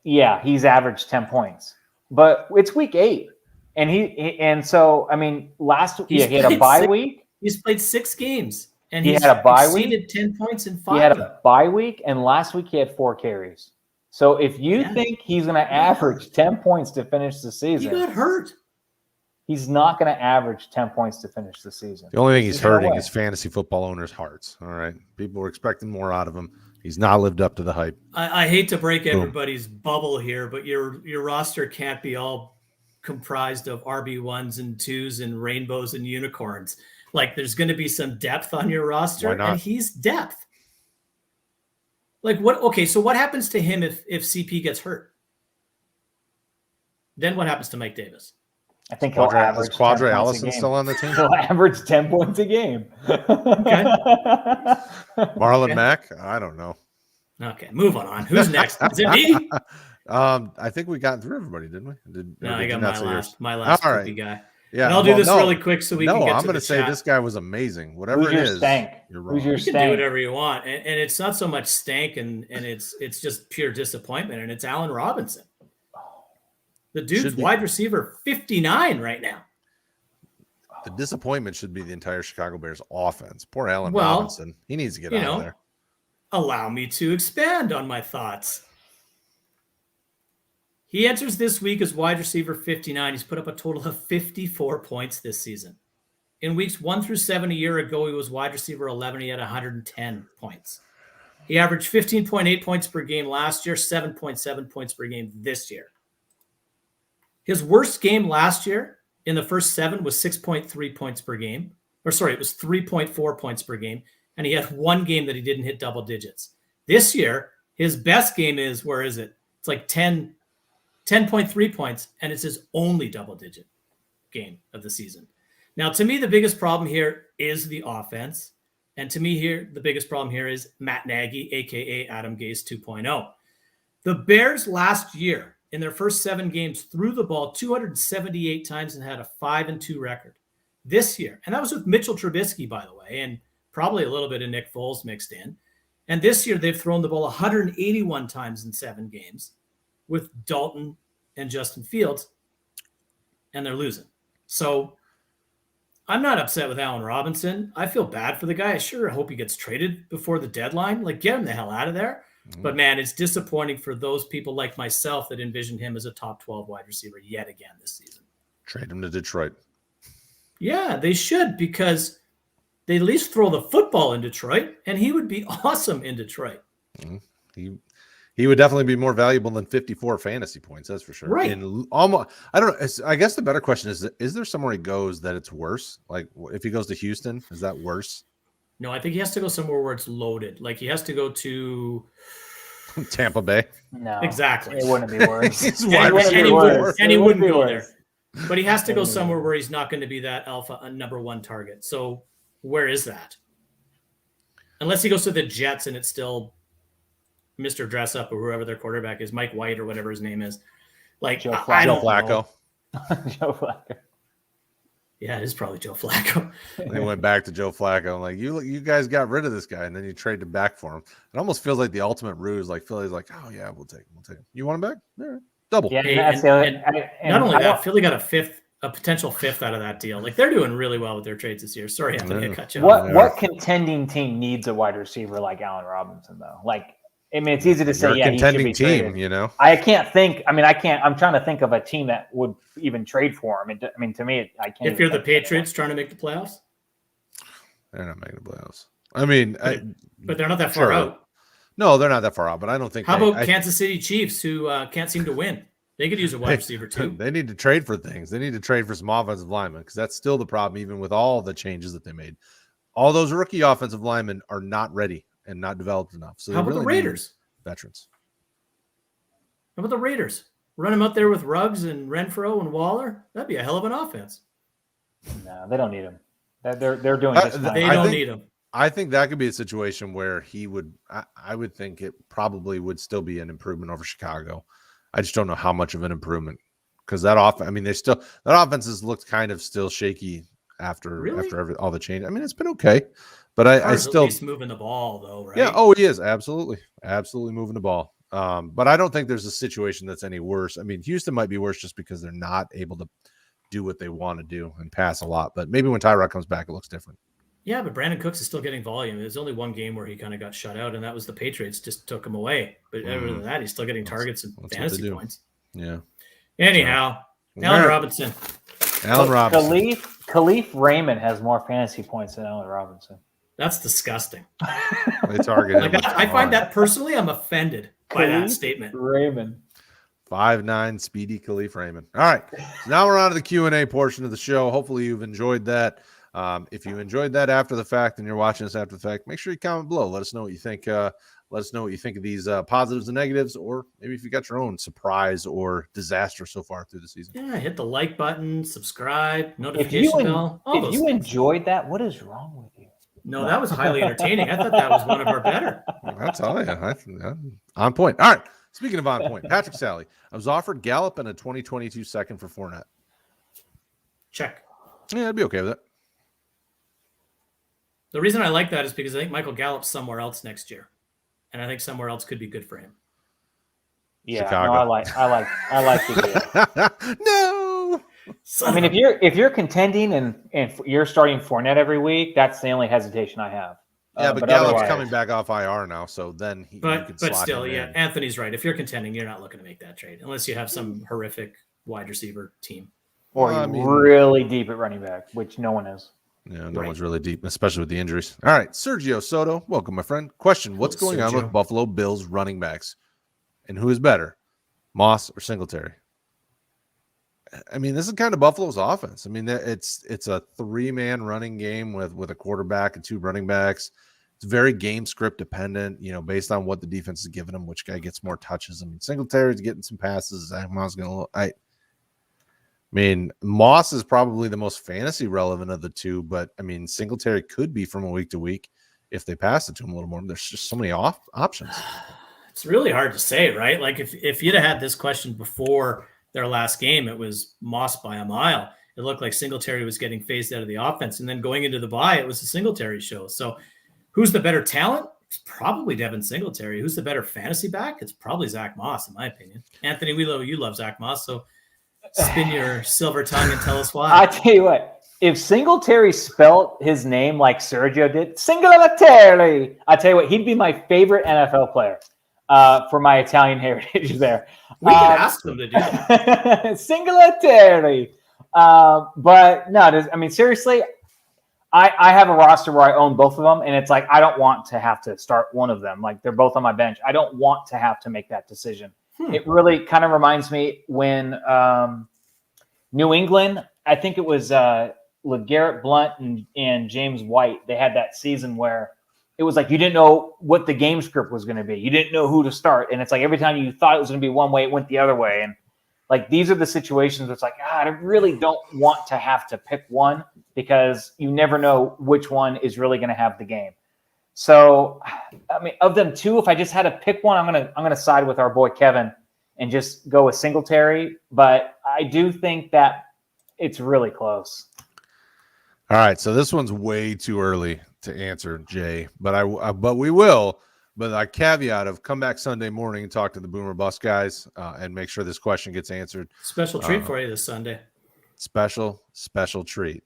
yeah, he's averaged 10 points. But it's week 8. And so I mean, he had a bye week. He's played 6 games, and he had a bye week. Exceeded 10 points in 5. He had a bye week, and last week he had 4 carries. So if you think he's going to average 10 points to finish the season, he got hurt. He's not going to average 10 points to finish the season. The only thing he's hurting is fantasy football owners' hearts. All right, people were expecting more out of him. He's not lived up to the hype. I hate to break everybody's bubble here, but your roster can't be all comprised of RB1s and 2s and rainbows and unicorns. Like there's going to be some depth on your roster, and he's depth. Like what? Okay, so what happens to him if CP gets hurt? Then what happens to Mike Davis? I think he'll average. Is Quadre Allison still on the team? He'll average 10 points a game. Okay. Marlon Mack? I don't know. Okay, move on. Who's next? Is it me? I think we got through everybody, didn't we? No, I got my last all right. guy. Yeah, and I'll do this really quick so we can get to I'm going to say this guy was amazing. Whatever Who's it your is, stank? you're wrong. Who's your you can stank? do whatever you want, and it's not so much stank, and it's just pure disappointment, and it's Allen Robinson. The dude's wide receiver 59 right now. The disappointment should be the entire Chicago Bears offense. Poor Allen Robinson. He needs to get out of there. Allow me to expand on my thoughts. He enters this week as wide receiver 59. He's put up a total of 54 points this season. In weeks 1 through 7 a year ago, he was wide receiver 11. He had 110 points. He averaged 15.8 points per game last year, 7.7 points per game this year. His worst game last year in the first 7 was 6.3 points per game. It was 3.4 points per game. And he had one game that he didn't hit double digits. This year, his best game is, where is it? It's like 10.3 points, and it's his only double-digit game of the season. Now, to me, the biggest problem here is the offense. And to me here, the biggest problem here is Matt Nagy, a.k.a. Adam Gase 2.0. The Bears last year, in their first 7 games, threw the ball 278 times and had a 5-2 record. This year, and that was with Mitchell Trubisky, by the way, and probably a little bit of Nick Foles mixed in. And this year, they've thrown the ball 181 times in 7 games with Dalton and Justin Fields, and they're losing. So I'm not upset with Allen Robinson. I feel bad for the guy. I sure hope he gets traded before the deadline. Like, get him the hell out of there. Mm-hmm. But, man, it's disappointing for those people like myself that envisioned him as a top 12 wide receiver yet again this season. Trade him to Detroit. Yeah, they should, because they at least throw the football in Detroit, and he would be awesome in Detroit. Mm-hmm. He would definitely be more valuable than 54 fantasy points. That's for sure. Right. And almost, I don't know. I guess the better question is there somewhere he goes that it's worse? Like if he goes to Houston, is that worse? No, I think he has to go somewhere where it's loaded. Like he has to go to Tampa Bay. No, exactly. It wouldn't be worse. And he wouldn't go there. But he has to go somewhere where he's not going to be that alpha number 1 target. So where is that? Unless he goes to the Jets and it's still Mr. Dress Up or whoever their quarterback is, Mike White or whatever his name is. Like Joe Flacco. Joe Flacco. Yeah, it is probably Joe Flacco. They went back to Joe Flacco. I'm like, you guys got rid of this guy, and then you traded back for him. It almost feels like the ultimate ruse. Like Philly's like, oh yeah, we'll take him. You want him back? All right. Double. Yeah, and not only that, Philly got a potential 5th out of that deal. Like they're doing really well with their trades this year. Sorry, Anthony, I cut you off. What contending team needs a wide receiver like Allen Robinson though? Like, I mean, it's easy to say, yeah, contending he should be team, traded. you know. I can't think. I mean, I'm trying to think of a team that would even trade for him. I mean, to me, I can't. If you're the Patriots trying to make the playoffs, they're not making the playoffs. I mean, but they're not that far out. No, they're not that far out. But I don't think. How about Kansas City Chiefs, who can't seem to win? They could use a wide receiver too. They need to trade for things. They need to trade for some offensive linemen because that's still the problem, even with all the changes that they made. All those rookie offensive linemen are not ready and not developed enough. So how about the Raiders? Veterans. How about the Raiders? Run them out there with Ruggs and Renfro and Waller. That'd be a hell of an offense. No, they don't need him. They're doing just fine. They don't need him. I think that could be a situation where he would. I would think it probably would still be an improvement over Chicago. I just don't know how much of an improvement because that offense. I mean, that offense has looked kind of still shaky after all the change. I mean, it's been okay, but I still at least moving the ball though, right? Yeah. Oh, he is absolutely moving the ball. But I don't think there's a situation that's any worse. I mean, Houston might be worse just because they're not able to do what they want to do and pass a lot. But maybe when Tyrod comes back, it looks different. Yeah, but Brandon Cooks is still getting volume. There's only one game where he kind of got shut out, and that was the Patriots just took him away. But other than that, he's still getting targets and fantasy points. Yeah. Anyhow, Allen Robinson. Khalif Raymond has more fantasy points than Allen Robinson. That's disgusting. They target him. I find that personally, I'm offended by that statement. Raymond. 5'9", speedy Khalif Raymond. All right. So now we're on to the Q&A portion of the show. Hopefully you've enjoyed that. If you enjoyed that after the fact and you're watching this after the fact, make sure you comment below. Let us know what you think Let us know what you think of these positives and negatives, or maybe if you got your own surprise or disaster so far through the season. Yeah, hit the like button, subscribe, notification bell. If you enjoyed that, what is wrong with you? No, that was highly entertaining. I thought that was one of our better. I'll tell you, I'm on point. All right. Speaking of on point, Patrick Sally. I was offered Gallup and a 2022 second for Fournette. Check. Yeah, I'd be okay with it. The reason I like that is because I think Michael Gallup's somewhere else next year, and I think somewhere else could be good for him. Yeah, Chicago. no, I like the deal. No. I mean, if you're contending and you're starting Fournette every week, that's the only hesitation I have. Yeah, but Gallup's coming back off IR now, so then you can slot still, him in. Anthony's right. If you're contending, you're not looking to make that trade unless you have some horrific wide receiver team. Or really deep at running back, which no one is. Yeah, no one's really deep, especially with the injuries. All right, Sergio Soto, welcome, my friend. Question, what's going on with Buffalo Bills running backs? And who is better, Moss or Singletary? I mean, this is kind of Buffalo's offense. I mean, it's a 3-man running game with a quarterback and 2 running backs. It's very game script dependent, based on what the defense is giving them, which guy gets more touches. I mean, Singletary's getting some passes. I mean, Moss is probably the most fantasy relevant of the two, but I mean, Singletary could be from a week to week if they pass it to him a little more. There's just so many options. It's really hard to say, right? Like if you'd have had this question before their last game, it was Moss by a mile. It looked like Singletary was getting phased out of the offense. And then going into the bye, it was a Singletary show. So who's the better talent? It's probably Devin Singletary. Who's the better fantasy back? It's probably Zach Moss, in my opinion. Anthony, you love Zach Moss, so spin your silver tongue and tell us why. I tell you what, if Singletary spelt his name like Sergio did, Singletary, I tell you what, he'd be my favorite NFL player for my Italian heritage there. We can ask them to do that. Singletary. But no, I mean, seriously, I have a roster where I own both of them, and it's like I don't want to have to start one of them. Like, they're both on my bench. I don't want to have to make that decision. It really kind of reminds me when New England, I think it was LeGarrette Blount and James White, they had that season where it was like you didn't know what the game script was going to be. You didn't know who to start. And it's like every time you thought it was going to be one way, it went the other way. And like these are the situations where it's like, I really don't want to have to pick one because you never know which one is really going to have the game. So, I mean, of them two, if I just had to pick one, I'm gonna side with our boy Kevin and just go with Singletary. But I do think that it's really close. All right, so this one's way too early to answer, Jay. But we will. But I caveat of come back Sunday morning and talk to the Boomer Bus guys and make sure this question gets answered. Special treat for you this Sunday. Special treat.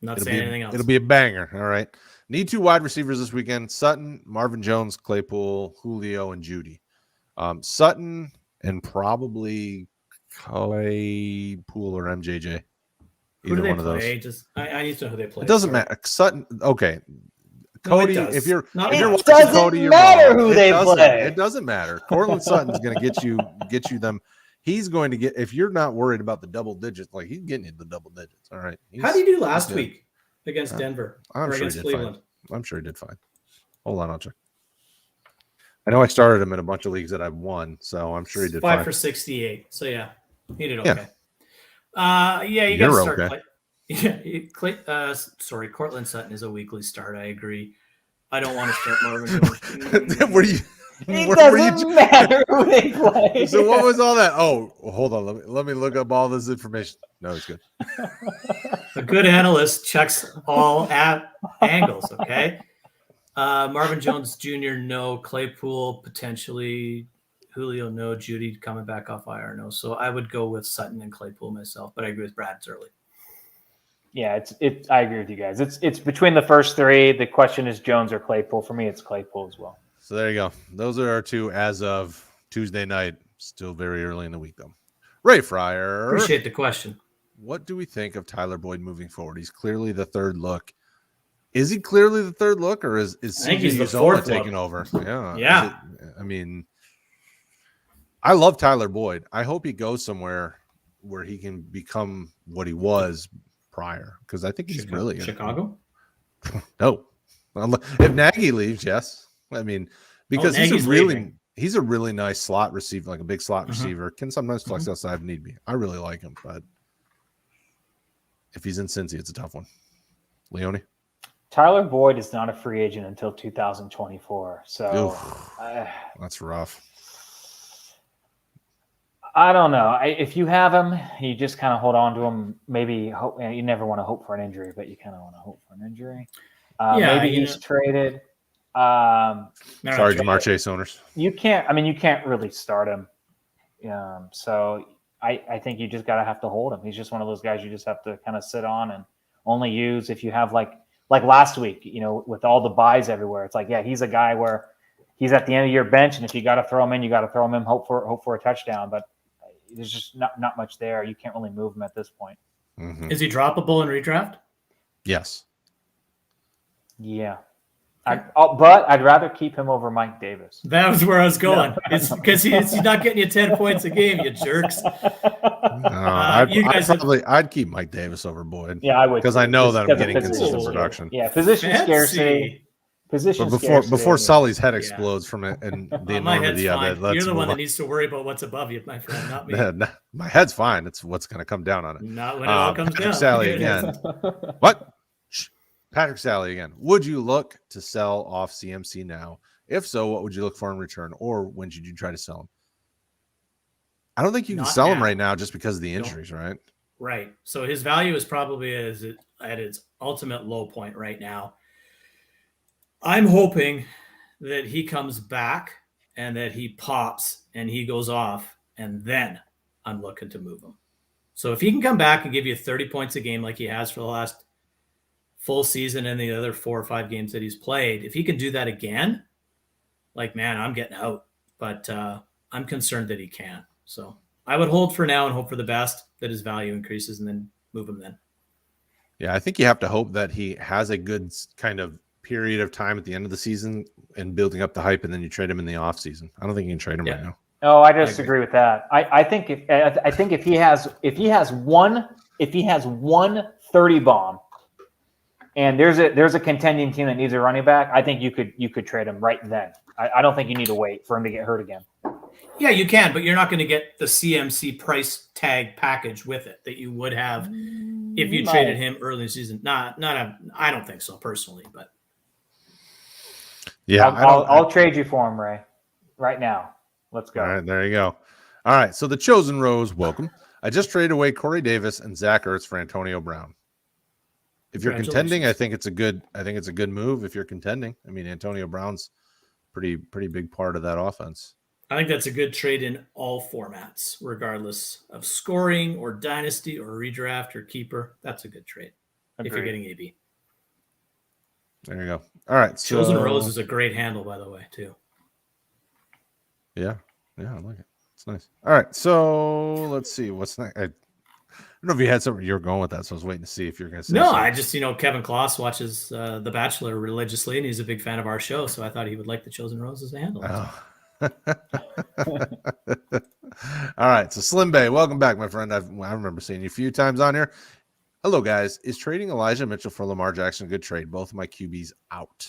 Not saying anything else. It'll be a banger. All right. Need 2 wide receivers this weekend. Sutton, Marvin Jones, Claypool, Julio, and Judy. Sutton and probably Claypool or MJJ. Who do they play? I need to know who they play. It doesn't matter. Sutton. Okay. Cody, if you're watching Cody, you're matter wrong. Who they play. It doesn't matter. Cortland Sutton's going to get you them. He's going to get, if you're not worried about the double digits, like he's getting you the double digits. All right. How did he do last week against Denver or against Cleveland? I'm sure he did fine. Hold on, I'll check. I know I started him in a bunch of leagues that I've won, so I'm sure he did 5 fine. for 68. So yeah, he did okay. Yeah, you got to start. Okay. Sorry, Cortland Sutton is a weekly start. I agree. I don't want to start Marvin Jones. It doesn't matter who they play. So what was all that? Oh, hold on. Let me look up all this information. No, it's good. A good analyst checks all angles. Okay. Marvin Jones Jr. No. Claypool potentially. Julio no. Judy coming back off IR no. So I would go with Sutton and Claypool myself, but I agree with Brad. It's early. Yeah, I agree with you guys. It's between the first 3. The question is Jones or Claypool. For me, it's Claypool as well. So there you go. Those are our 2 as of Tuesday night. Still very early in the week, though. Ray Fryer. Appreciate the question. What do we think of Tyler Boyd moving forward? He's clearly the third look. Is he clearly the third look, or is CJ Uzomah taking over? Yeah. I mean, I love Tyler Boyd. I hope he goes somewhere where he can become what he was prior, because I think he's really good. Chicago? No. If Nagy leaves, yes. I mean, because he's a really nice slot receiver, like a big slot receiver. Can sometimes flex outside if need be. I really like him, but if he's in Cincy, it's a tough one. Leone? Tyler Boyd is not a free agent until 2024. So that's rough. I don't know. If you have him, you just kind of hold on to him. Maybe you never want to hope for an injury, but you kind of want to hope for an injury. Maybe he's traded. Sorry, Jamar Chase owners. You can't really start him. So I think you just have to hold him. He's just one of those guys you just have to kind of sit on and only use if you have like last week, with all the buys everywhere. It's like, yeah, he's a guy where he's at the end of your bench, and if you got to throw him in, you got to throw him in, hope for a touchdown. But there's just not much there. You can't really move him at this point. Is he droppable in redraft? Yes. Yeah. But I'd rather keep him over Mike Davis. That was where I was going. It's because he's not getting you 10 points a game, you jerks. I'd keep Mike Davis over Boyd. Yeah, I would, because I know that I'm getting consistent production. Yeah, position scarcity. Before Sully's head explodes from it and the enormity of it. You're the one that needs to worry about what's above you, my friend, not me. My head's fine. It's what's going to come down on it. Not when it all comes down. Sally again. What? Patrick Sally again. Would you look to sell off CMC now? If so, what would you look for in return? Or when should you try to sell him? I don't think you can sell him right now just because of the injuries, right? Right. So his value is probably at its ultimate low point right now. I'm hoping that he comes back and that he pops and he goes off, and then I'm looking to move him. So if he can come back and give you 30 points a game like he has for the last full season and the other 4 or 5 games that he's played, if he can do that again, man, I'm getting out. But I'm concerned that he can't. So I would hold for now and hope for the best, that his value increases, and then move him then. Yeah, I think you have to hope that he has a good kind of period of time at the end of the season and building up the hype, and then you trade him in the off season. I don't think you can trade him right now. Oh, I disagree with that. I think if he has one 30 bomb, and there's a contending team that needs a running back, I think you could trade him right then. I don't think you need to wait for him to get hurt again. Yeah, you can, but you're not going to get the CMC price tag package with it that you would have if you traded him early in the season. I don't think so personally, but yeah, I'll trade you for him, Ray, right now. Let's go. All right, there you go. All right, so the Chosen Rose, welcome. I just traded away Corey Davis and Zach Ertz for Antonio Brown. If you're contending, I think it's a good move. If you're contending, I mean, Antonio Brown's pretty big part of that offense. I think that's a good trade in all formats, regardless of scoring or dynasty or redraft or keeper. That's a good trade. Agreed. If you're getting AB. There you go. All right. Chosen Rose is a great handle, by the way, too. Yeah, I like it. It's nice. All right. So let's see what's next. I don't know if you had something you were going with that, so I was waiting to see if you're going to say. No, something. I just Kevin Claus watches The Bachelor religiously, and he's a big fan of our show, so I thought he would like the Chosen Rose as a handle. Oh. All right, so Slim Bay, welcome back, my friend. I remember seeing you a few times on here. Hello, guys. Is trading Elijah Mitchell for Lamar Jackson a good trade? Both of my QBs out.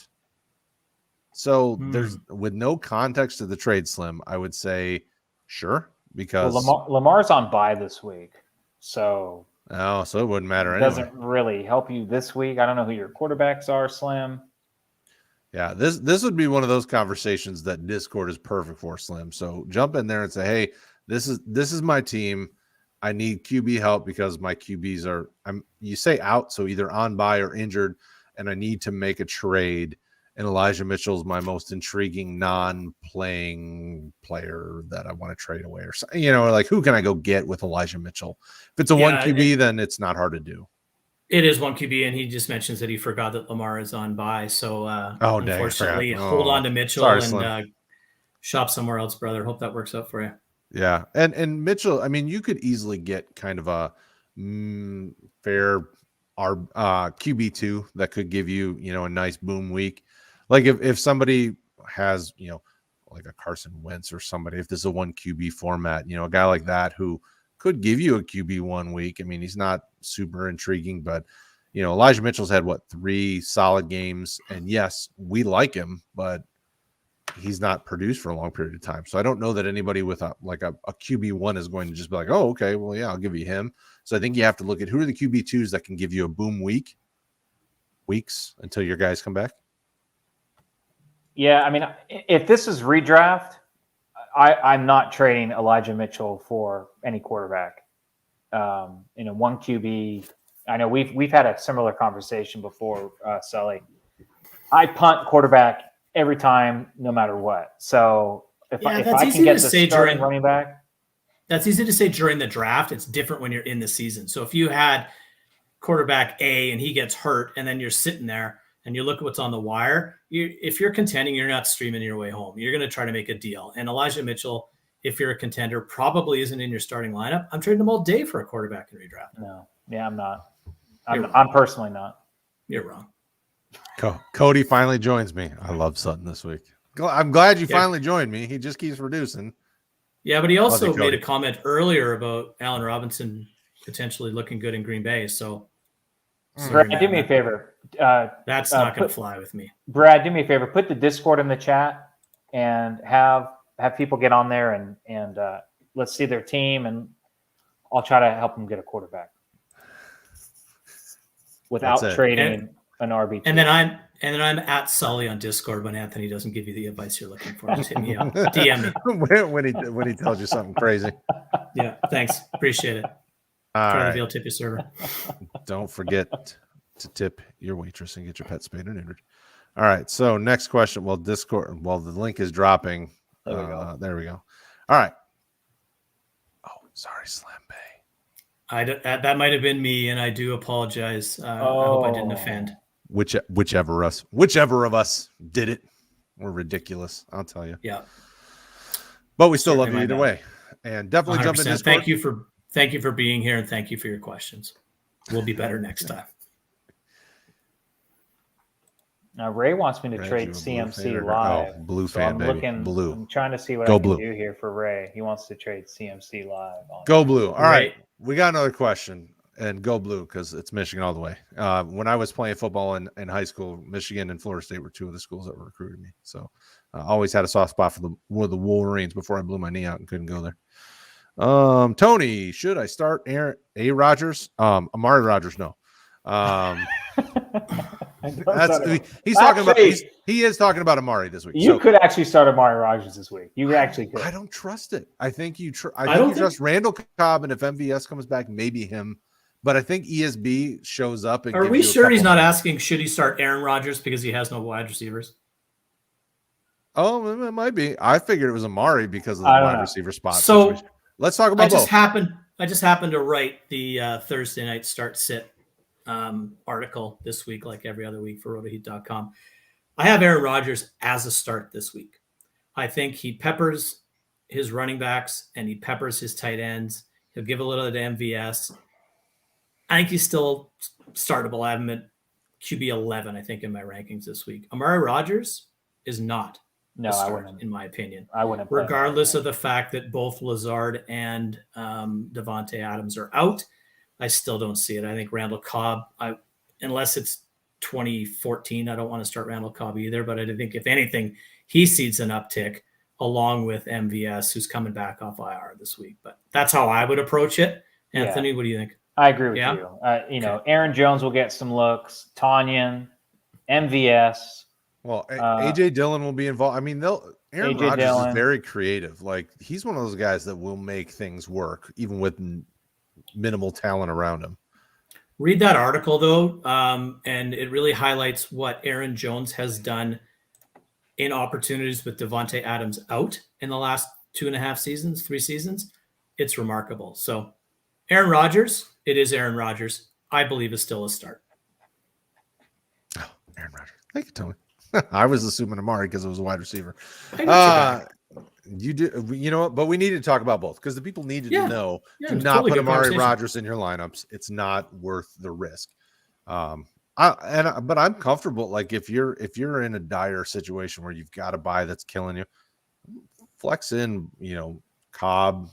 So there's, with no context to the trade, Slim, I would say sure, because Lamar's on bye this week, so so it wouldn't matter anyway. Doesn't really help you this week. I don't know who your quarterbacks are, Slim. Yeah, this would be one of those conversations that Discord is perfect for, Slim. So jump in there and say, hey, this is my team. I need QB help because my QBs are you say out, so either on bye or injured, and I need to make a trade. And Elijah Mitchell's my most intriguing non-playing player that I want to trade away, or something. Like who can I go get with Elijah Mitchell? If it's a one QB, then it's not hard to do. It is one QB, and he just mentions that he forgot that Lamar is on bye. So, unfortunately, hold on to Mitchell and shop somewhere else, brother. Hope that works out for you. Yeah, and Mitchell, I mean, you could easily get kind of a fair QB2 that could give you, a nice boom week. Like if somebody has, like a Carson Wentz or somebody, if this is a one QB format, a guy like that who could give you a QB 1 week. I mean, he's not super intriguing, but Elijah Mitchell's had 3 solid games, and yes, we like him, but he's not produced for a long period of time. So I don't know that anybody with a QB1 is going to just be like, oh, okay, well, yeah, I'll give you him. So I think you have to look at who are the QB2s that can give you a boom weeks until your guys come back. Yeah, I mean, if this is redraft, I'm not trading Elijah Mitchell for any quarterback. One QB. I know we've had a similar conversation before, Sully. I punt quarterback every time, no matter what. So if I can get the starting running back, that's easy to say during the draft. It's different when you're in the season. So if you had quarterback A and he gets hurt, and then you're sitting there and you look at what's on the wire, if you're contending, you're not streaming your way home. You're going to try to make a deal. And Elijah Mitchell, if you're a contender, probably isn't in your starting lineup. I'm trading him all day for a quarterback in redraft. No, yeah, I'm not. I'm personally not. You're wrong. Cody finally joins me. I love Sutton this week. I'm glad you finally joined me. He just keeps reducing. Yeah, but he also made a comment earlier about Allen Robinson potentially looking good in Green Bay. So, Brad, do me a favor. That's not going to fly with me. Brad, do me a favor. Put the Discord in the chat and have people get on there and let's see their team, and I'll try to help them get a quarterback without trading an RB2. And then I'm at Sully on Discord when Anthony doesn't give you the advice you're looking for. Just hit me up, DM me when he tells you something crazy. Yeah, thanks, appreciate it. Try to be able to tip your server. Don't forget to tip your waitress and get your pet spayed and neutered. All right, so next question. Well, Discord. Well, the link is dropping. There we go. There we go. All right. Oh, sorry, Slam Bay. That might have been me, and I do apologize. I hope I didn't offend. Whichever of us did it, we're ridiculous. I'll tell you. Yeah. But we still love you either way, and definitely jump in Discord. Thank you for being here, and thank you for your questions. We'll be better next time. Now Ray wants me to trade CMC live. Oh, blue fan, baby. Blue. I'm trying to see what I can do here for Ray. He wants to trade CMC live. Go blue. All right. We got another question, and go blue because it's Michigan all the way. When I was playing football in high school, Michigan and Florida State were two of the schools that recruited me. So I always had a soft spot for the Wolverines before I blew my knee out and couldn't go there. Tony, should I start A. Rodgers? Amari Rodgers, no. He is talking about Amari this week. You could actually start Amari Rodgers this week. You actually could. I don't trust it. I think you trust Randall Cobb, and if MVS comes back, maybe him. But I think ESB shows up. And are we sure he's not asking should he start Aaron Rodgers because he has no wide receivers? Oh, it might be. I figured it was Amari because of the wide receiver spot. So let's talk about both. I just happened to write the Thursday night start sit article this week, like every other week for rotoheat.com. I have Aaron Rodgers as a start this week. I think he peppers his running backs and he peppers his tight ends. He'll give a little to MVS. I think he's still startable. I have him at QB 11, I think, in my rankings this week. Amari Rodgers is not. No, I wouldn't. In my opinion, I wouldn't. Regardless of the fact that both Lazard and Devontae Adams are out, I still don't see it. I think Randall Cobb, unless it's 2014, I don't want to start Randall Cobb either. But I think if anything, he sees an uptick along with MVS, who's coming back off IR this week. But that's how I would approach it. Anthony, what do you think? I agree with you. Aaron Jones will get some looks. Tanyan, MVS. Well, AJ Dillon will be involved. I mean, Aaron Rodgers is very creative. Like, he's one of those guys that will make things work, even with minimal talent around him. Read that article, though, and it really highlights what Aaron Jones has done in opportunities with Devontae Adams out in the last 3 seasons. It's remarkable. So, Aaron Rodgers, it is Aaron Rodgers. I believe is still a start. Oh, Aaron Rodgers. Thank you, Tony. I was assuming Amari because it was a wide receiver. You do, but we need to talk about both because the people needed to know to not totally put Amari Rodgers in your lineups. It's not worth the risk. But I'm comfortable. Like if you're in a dire situation where you've got a buy that's killing you, flex in, Cobb,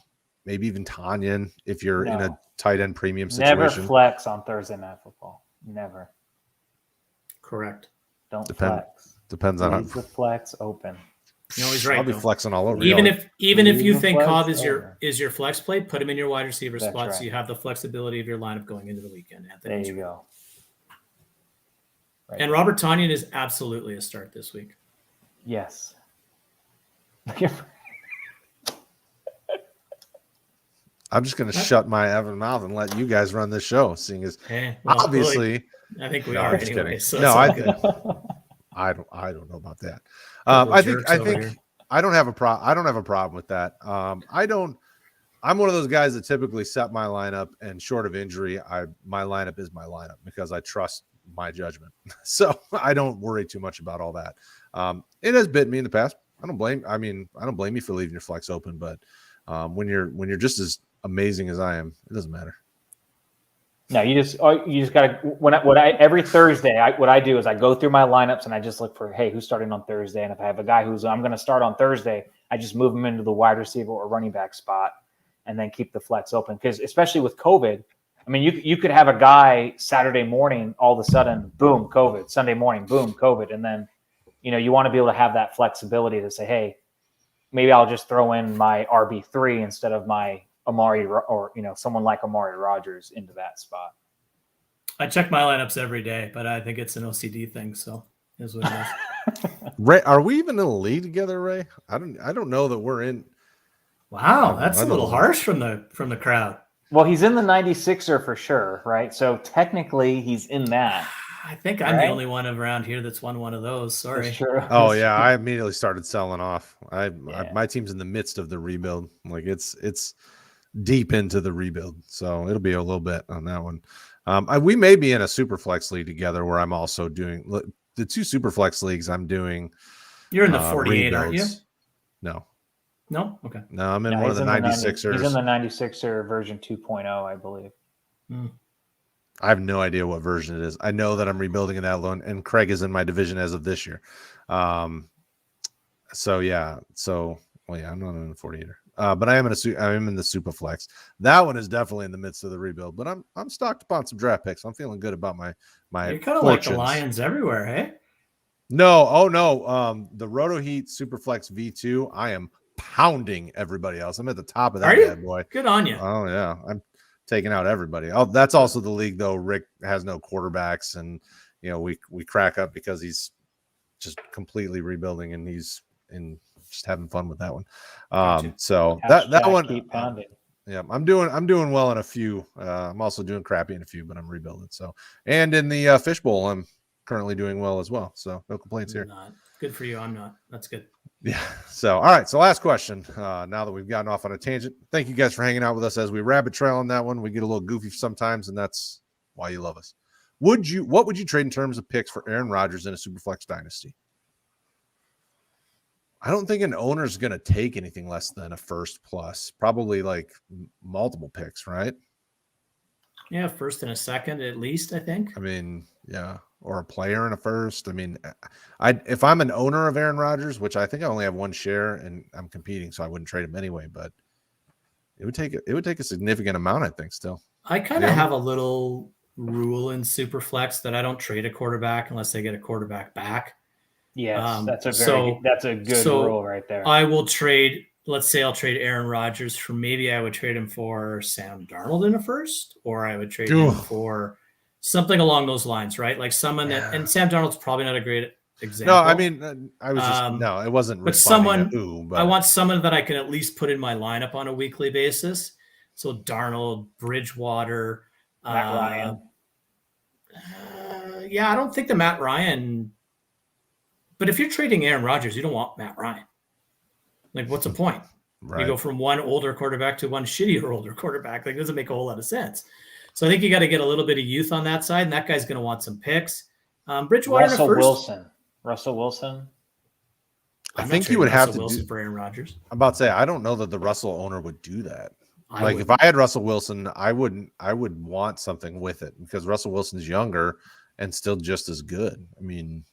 maybe even Tanyan if you're in a tight end premium situation. Never flex on Thursday Night Football. Never. Correct. Don't flex. Depends on the flex open. No, he's right. I'll be flexing all over. Even you. if you think flex Cobb is your flex play, put him in your wide receiver That's spot right. so you have the flexibility of your lineup going into the weekend. Anthony, There you go. Right. And Robert Tanyan is absolutely a start this week. Yes. I'm just going to shut my ever mouth and let you guys run this show, seeing as obviously. Really, I think we No, are I'm just anyway. kidding. So No, I I don't know about that. Couple I jerks think over here. I don't have a problem with that. I'm one of those guys that typically set my lineup, and short of injury, my lineup is my lineup because I trust my judgment. So I don't worry too much about all that. It has bit me in the past. I don't blame you for leaving your flex open, but when you're just as amazing as I am, it doesn't matter. No, you just got to. Every Thursday, what I do is I go through my lineups and I just look for, hey, who's starting on Thursday? And if I have a guy I'm going to start on Thursday, I just move him into the wide receiver or running back spot, and then keep the flex open. Because especially with COVID, I mean, you could have a guy Saturday morning, all of a sudden, boom, COVID. Sunday morning, boom, COVID, and then you want to be able to have that flexibility to say, hey, maybe I'll just throw in my RB3 instead of my Amari, or someone like Amari Rodgers into that spot. I check my lineups every day, but I think it's an OCD thing. So is what it is. Ray, are we even in a league together, Ray? I don't know that we're in. Wow, that's a little harsh from the crowd. Well, he's in the 96er for sure, right? So technically, he's in that. I think I'm the only one around here that's won one of those. Sorry. Sure. Oh yeah, I immediately started selling off. My team's in the midst of the rebuild. Like it's deep into the rebuild, so it'll be a little bit on that one. We may be in a Superflex league together where I'm also doing the 2 Superflex leagues. I'm doing. You're in the 48, aren't you? No. No. Okay. No, I'm in one of the 96ers. He's in the 96er version 2.0, I believe. I have no idea what version it is. I know that I'm rebuilding in that one, and Craig is in my division as of this year. So yeah. Well, yeah, I'm not in the 48er. But I am in the Superflex. That one is definitely in the midst of the rebuild. But I'm stocked upon some draft picks. I'm feeling good about my. You're kind of like the Lions everywhere, hey? No, the Roto Heat Superflex V2. I am pounding everybody else. I'm at the top of that bad boy. Good on you. Oh yeah, I'm taking out everybody. Oh, that's also the league though. Rick has no quarterbacks, and we crack up because he's just completely rebuilding, and he's just having fun with that one. So that one, keep pounding. Yeah, I'm doing well in a few. I'm also doing crappy in a few, but I'm rebuilding. So, and in the fishbowl, I'm currently doing well as well. So no complaints here. Not. Good for you. I'm not. That's good. Yeah. So, all right. So last question. Now that we've gotten off on a tangent, thank you guys for hanging out with us as we rabbit trail on that one. We get a little goofy sometimes, and that's why you love us. What would you trade in terms of picks for Aaron Rodgers in a Superflex dynasty? I don't think an owner is going to take anything less than a first plus, probably like multiple picks, right? Yeah, first and a second at least, I think. I mean, yeah, or a player in a first. I mean, if I'm an owner of Aaron Rodgers, which I think I only have one share and I'm competing, so I wouldn't trade him anyway, but it would take a significant amount, I think, still. I kind of have a little rule in Superflex that I don't trade a quarterback unless they get a quarterback back. Yes, that's a good rule right there. I will trade. Let's say I'll trade Aaron Rodgers for I would trade him for Sam Darnold in a first, or I would trade him for something along those lines, right? Like someone that, and Sam Darnold's probably not a great example. No, I mean, I was just no, it wasn't. But someone, I want someone that I can at least put in my lineup on a weekly basis. So Darnold, Bridgewater, Matt Ryan. Yeah, I don't think the Matt Ryan. But if you're trading Aaron Rodgers, you don't want Matt Ryan. Like, what's the point? Right. You go from one older quarterback to one shittier older quarterback. Like, it doesn't make a whole lot of sense. So I think you got to get a little bit of youth on that side, and that guy's going to want some picks. Bridgewater Russell Wilson. I think you would have to Wilson for Aaron Rodgers. I'm about to say, I don't know that the Russell owner would do that. If I had Russell Wilson, I would want something with it because Russell Wilson's younger and still just as good. I mean,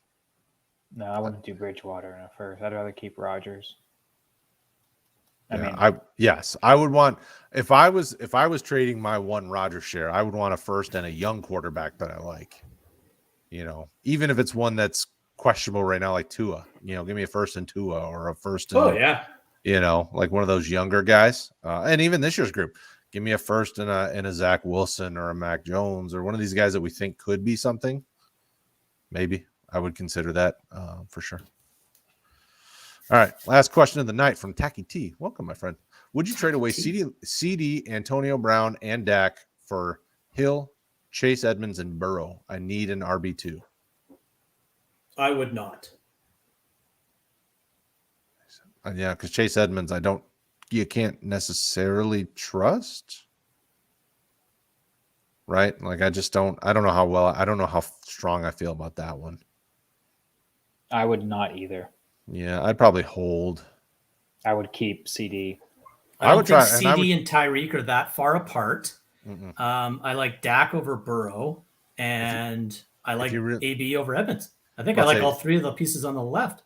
no, I wouldn't do Bridgewater in a first. I'd rather keep Rodgers. I would want if I was trading my one Rodgers share, I would want a first and a young quarterback that I like. Even if it's one that's questionable right now, like Tua. Give me a first and Tua or a first. And, Like one of those younger guys. And even this year's group, give me a first and a Zach Wilson or a Mac Jones or one of these guys that we think could be something. Maybe I would consider that for sure. All right, last question of the night from Tacky T. Welcome, my friend. Would you trade away CD, Antonio Brown, and Dak for Hill, Chase Edmonds, and Burrow? I need an RB2. I would not. Yeah, because Chase Edmonds, you can't necessarily trust. Right? Like I don't know how strong I feel about that one. I would not either. Yeah, I'd probably hold. I would keep CD. I don't think CD and Tyreek are that far apart. I like Dak over Burrow, and I like AB over Edmonds. I think I like all three of the pieces on the left.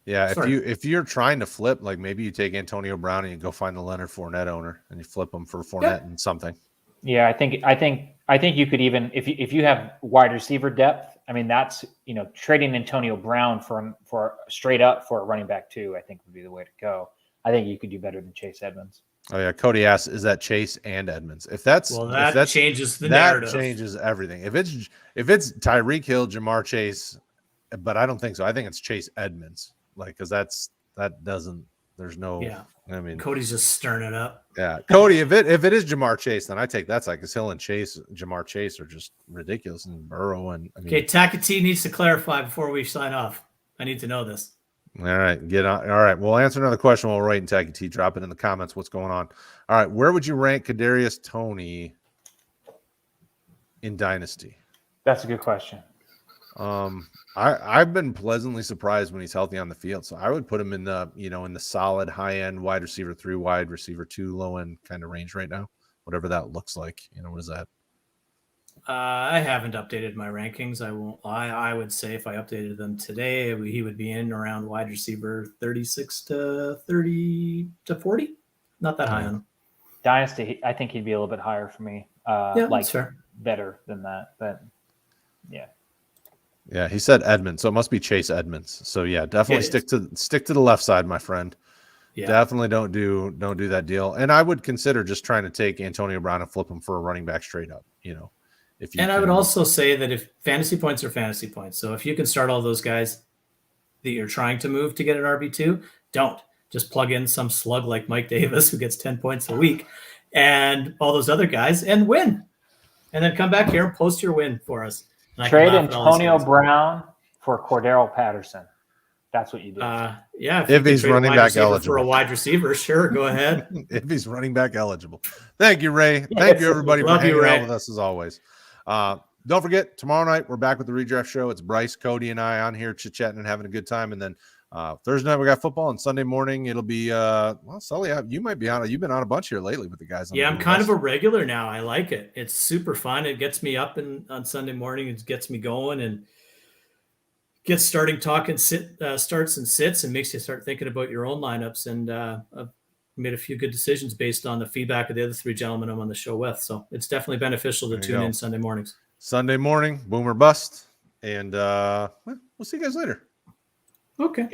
Yeah, if you're trying to flip, like maybe you take Antonio Brown and you go find the Leonard Fournette owner and you flip him for Fournette and something. Yeah, I think you could even if you have wide receiver depth. I mean, that's trading Antonio Brown for straight up for a running back too. I think would be the way to go. I think you could do better than Chase Edmonds. Oh yeah, Cody asks, is that Chase and Edmonds? That changes the narrative. That changes everything. If it's Tyreek Hill, Jamar Chase, but I don't think so. I think it's Chase Edmonds. Because there's no. Yeah. I mean, Cody's just stirring it up. Yeah, Cody. If it is Jamar Chase, then I take that side because Hill and Jamar Chase are just ridiculous, and Burrow and. Okay, Tacky T needs to clarify before we sign off. I need to know this. All right, get on. All right, we'll answer another question while we're waiting. Tacky T, drop it in the comments. What's going on? All right, where would you rank Kedarius Toney in Dynasty? That's a good question. I've been pleasantly surprised when he's healthy on the field. So I would put him in the, in the solid high end wide receiver 3, wide receiver 2, low end kind of range right now, whatever that looks like. What is that? I haven't updated my rankings. I won't lie. I would say if I updated them today, he would be in around wide receiver 36 to 30 to 40. Not that high on him. Dynasty, I think he'd be a little bit higher for me. That's fair. Better than that, but yeah. Yeah, he said Edmonds, so it must be Chase Edmonds. So yeah, definitely stick to the left side, my friend. Yeah. Definitely don't do that deal. And I would consider just trying to take Antonio Brown and flip him for a running back straight up. If you. And I would also say that if fantasy points are fantasy points, so if you can start all those guys that you're trying to move to get an RB2, don't just plug in some slug like Mike Davis who gets 10 points a week, and all those other guys and win, and then come back here and post your win for us. Trade Antonio Brown for Cordero Patterson. That's what you do. Yeah. If he's running back eligible. For a wide receiver, sure, go ahead. If he's running back eligible. Thank you, Ray. Thank you, everybody, for hanging out with us as always. Don't forget, tomorrow night, we're back with the Redraft Show. It's Bryce, Cody, and I on here chit-chatting and having a good time. And then Thursday night, we got football. And Sunday morning, it'll be, Sully, you might be on. You've been on a bunch here lately with the guys. Yeah, I'm kind of a regular now. I like it. It's super fun. It gets me up on Sunday morning. It gets me going and gets starting talking starts and sits and makes you start thinking about your own lineups. And I've made a few good decisions based on the feedback of the other 3 gentlemen I'm on the show with. So it's definitely beneficial to tune in Sunday mornings. Sunday morning, boom or bust. And we'll see you guys later. Okay.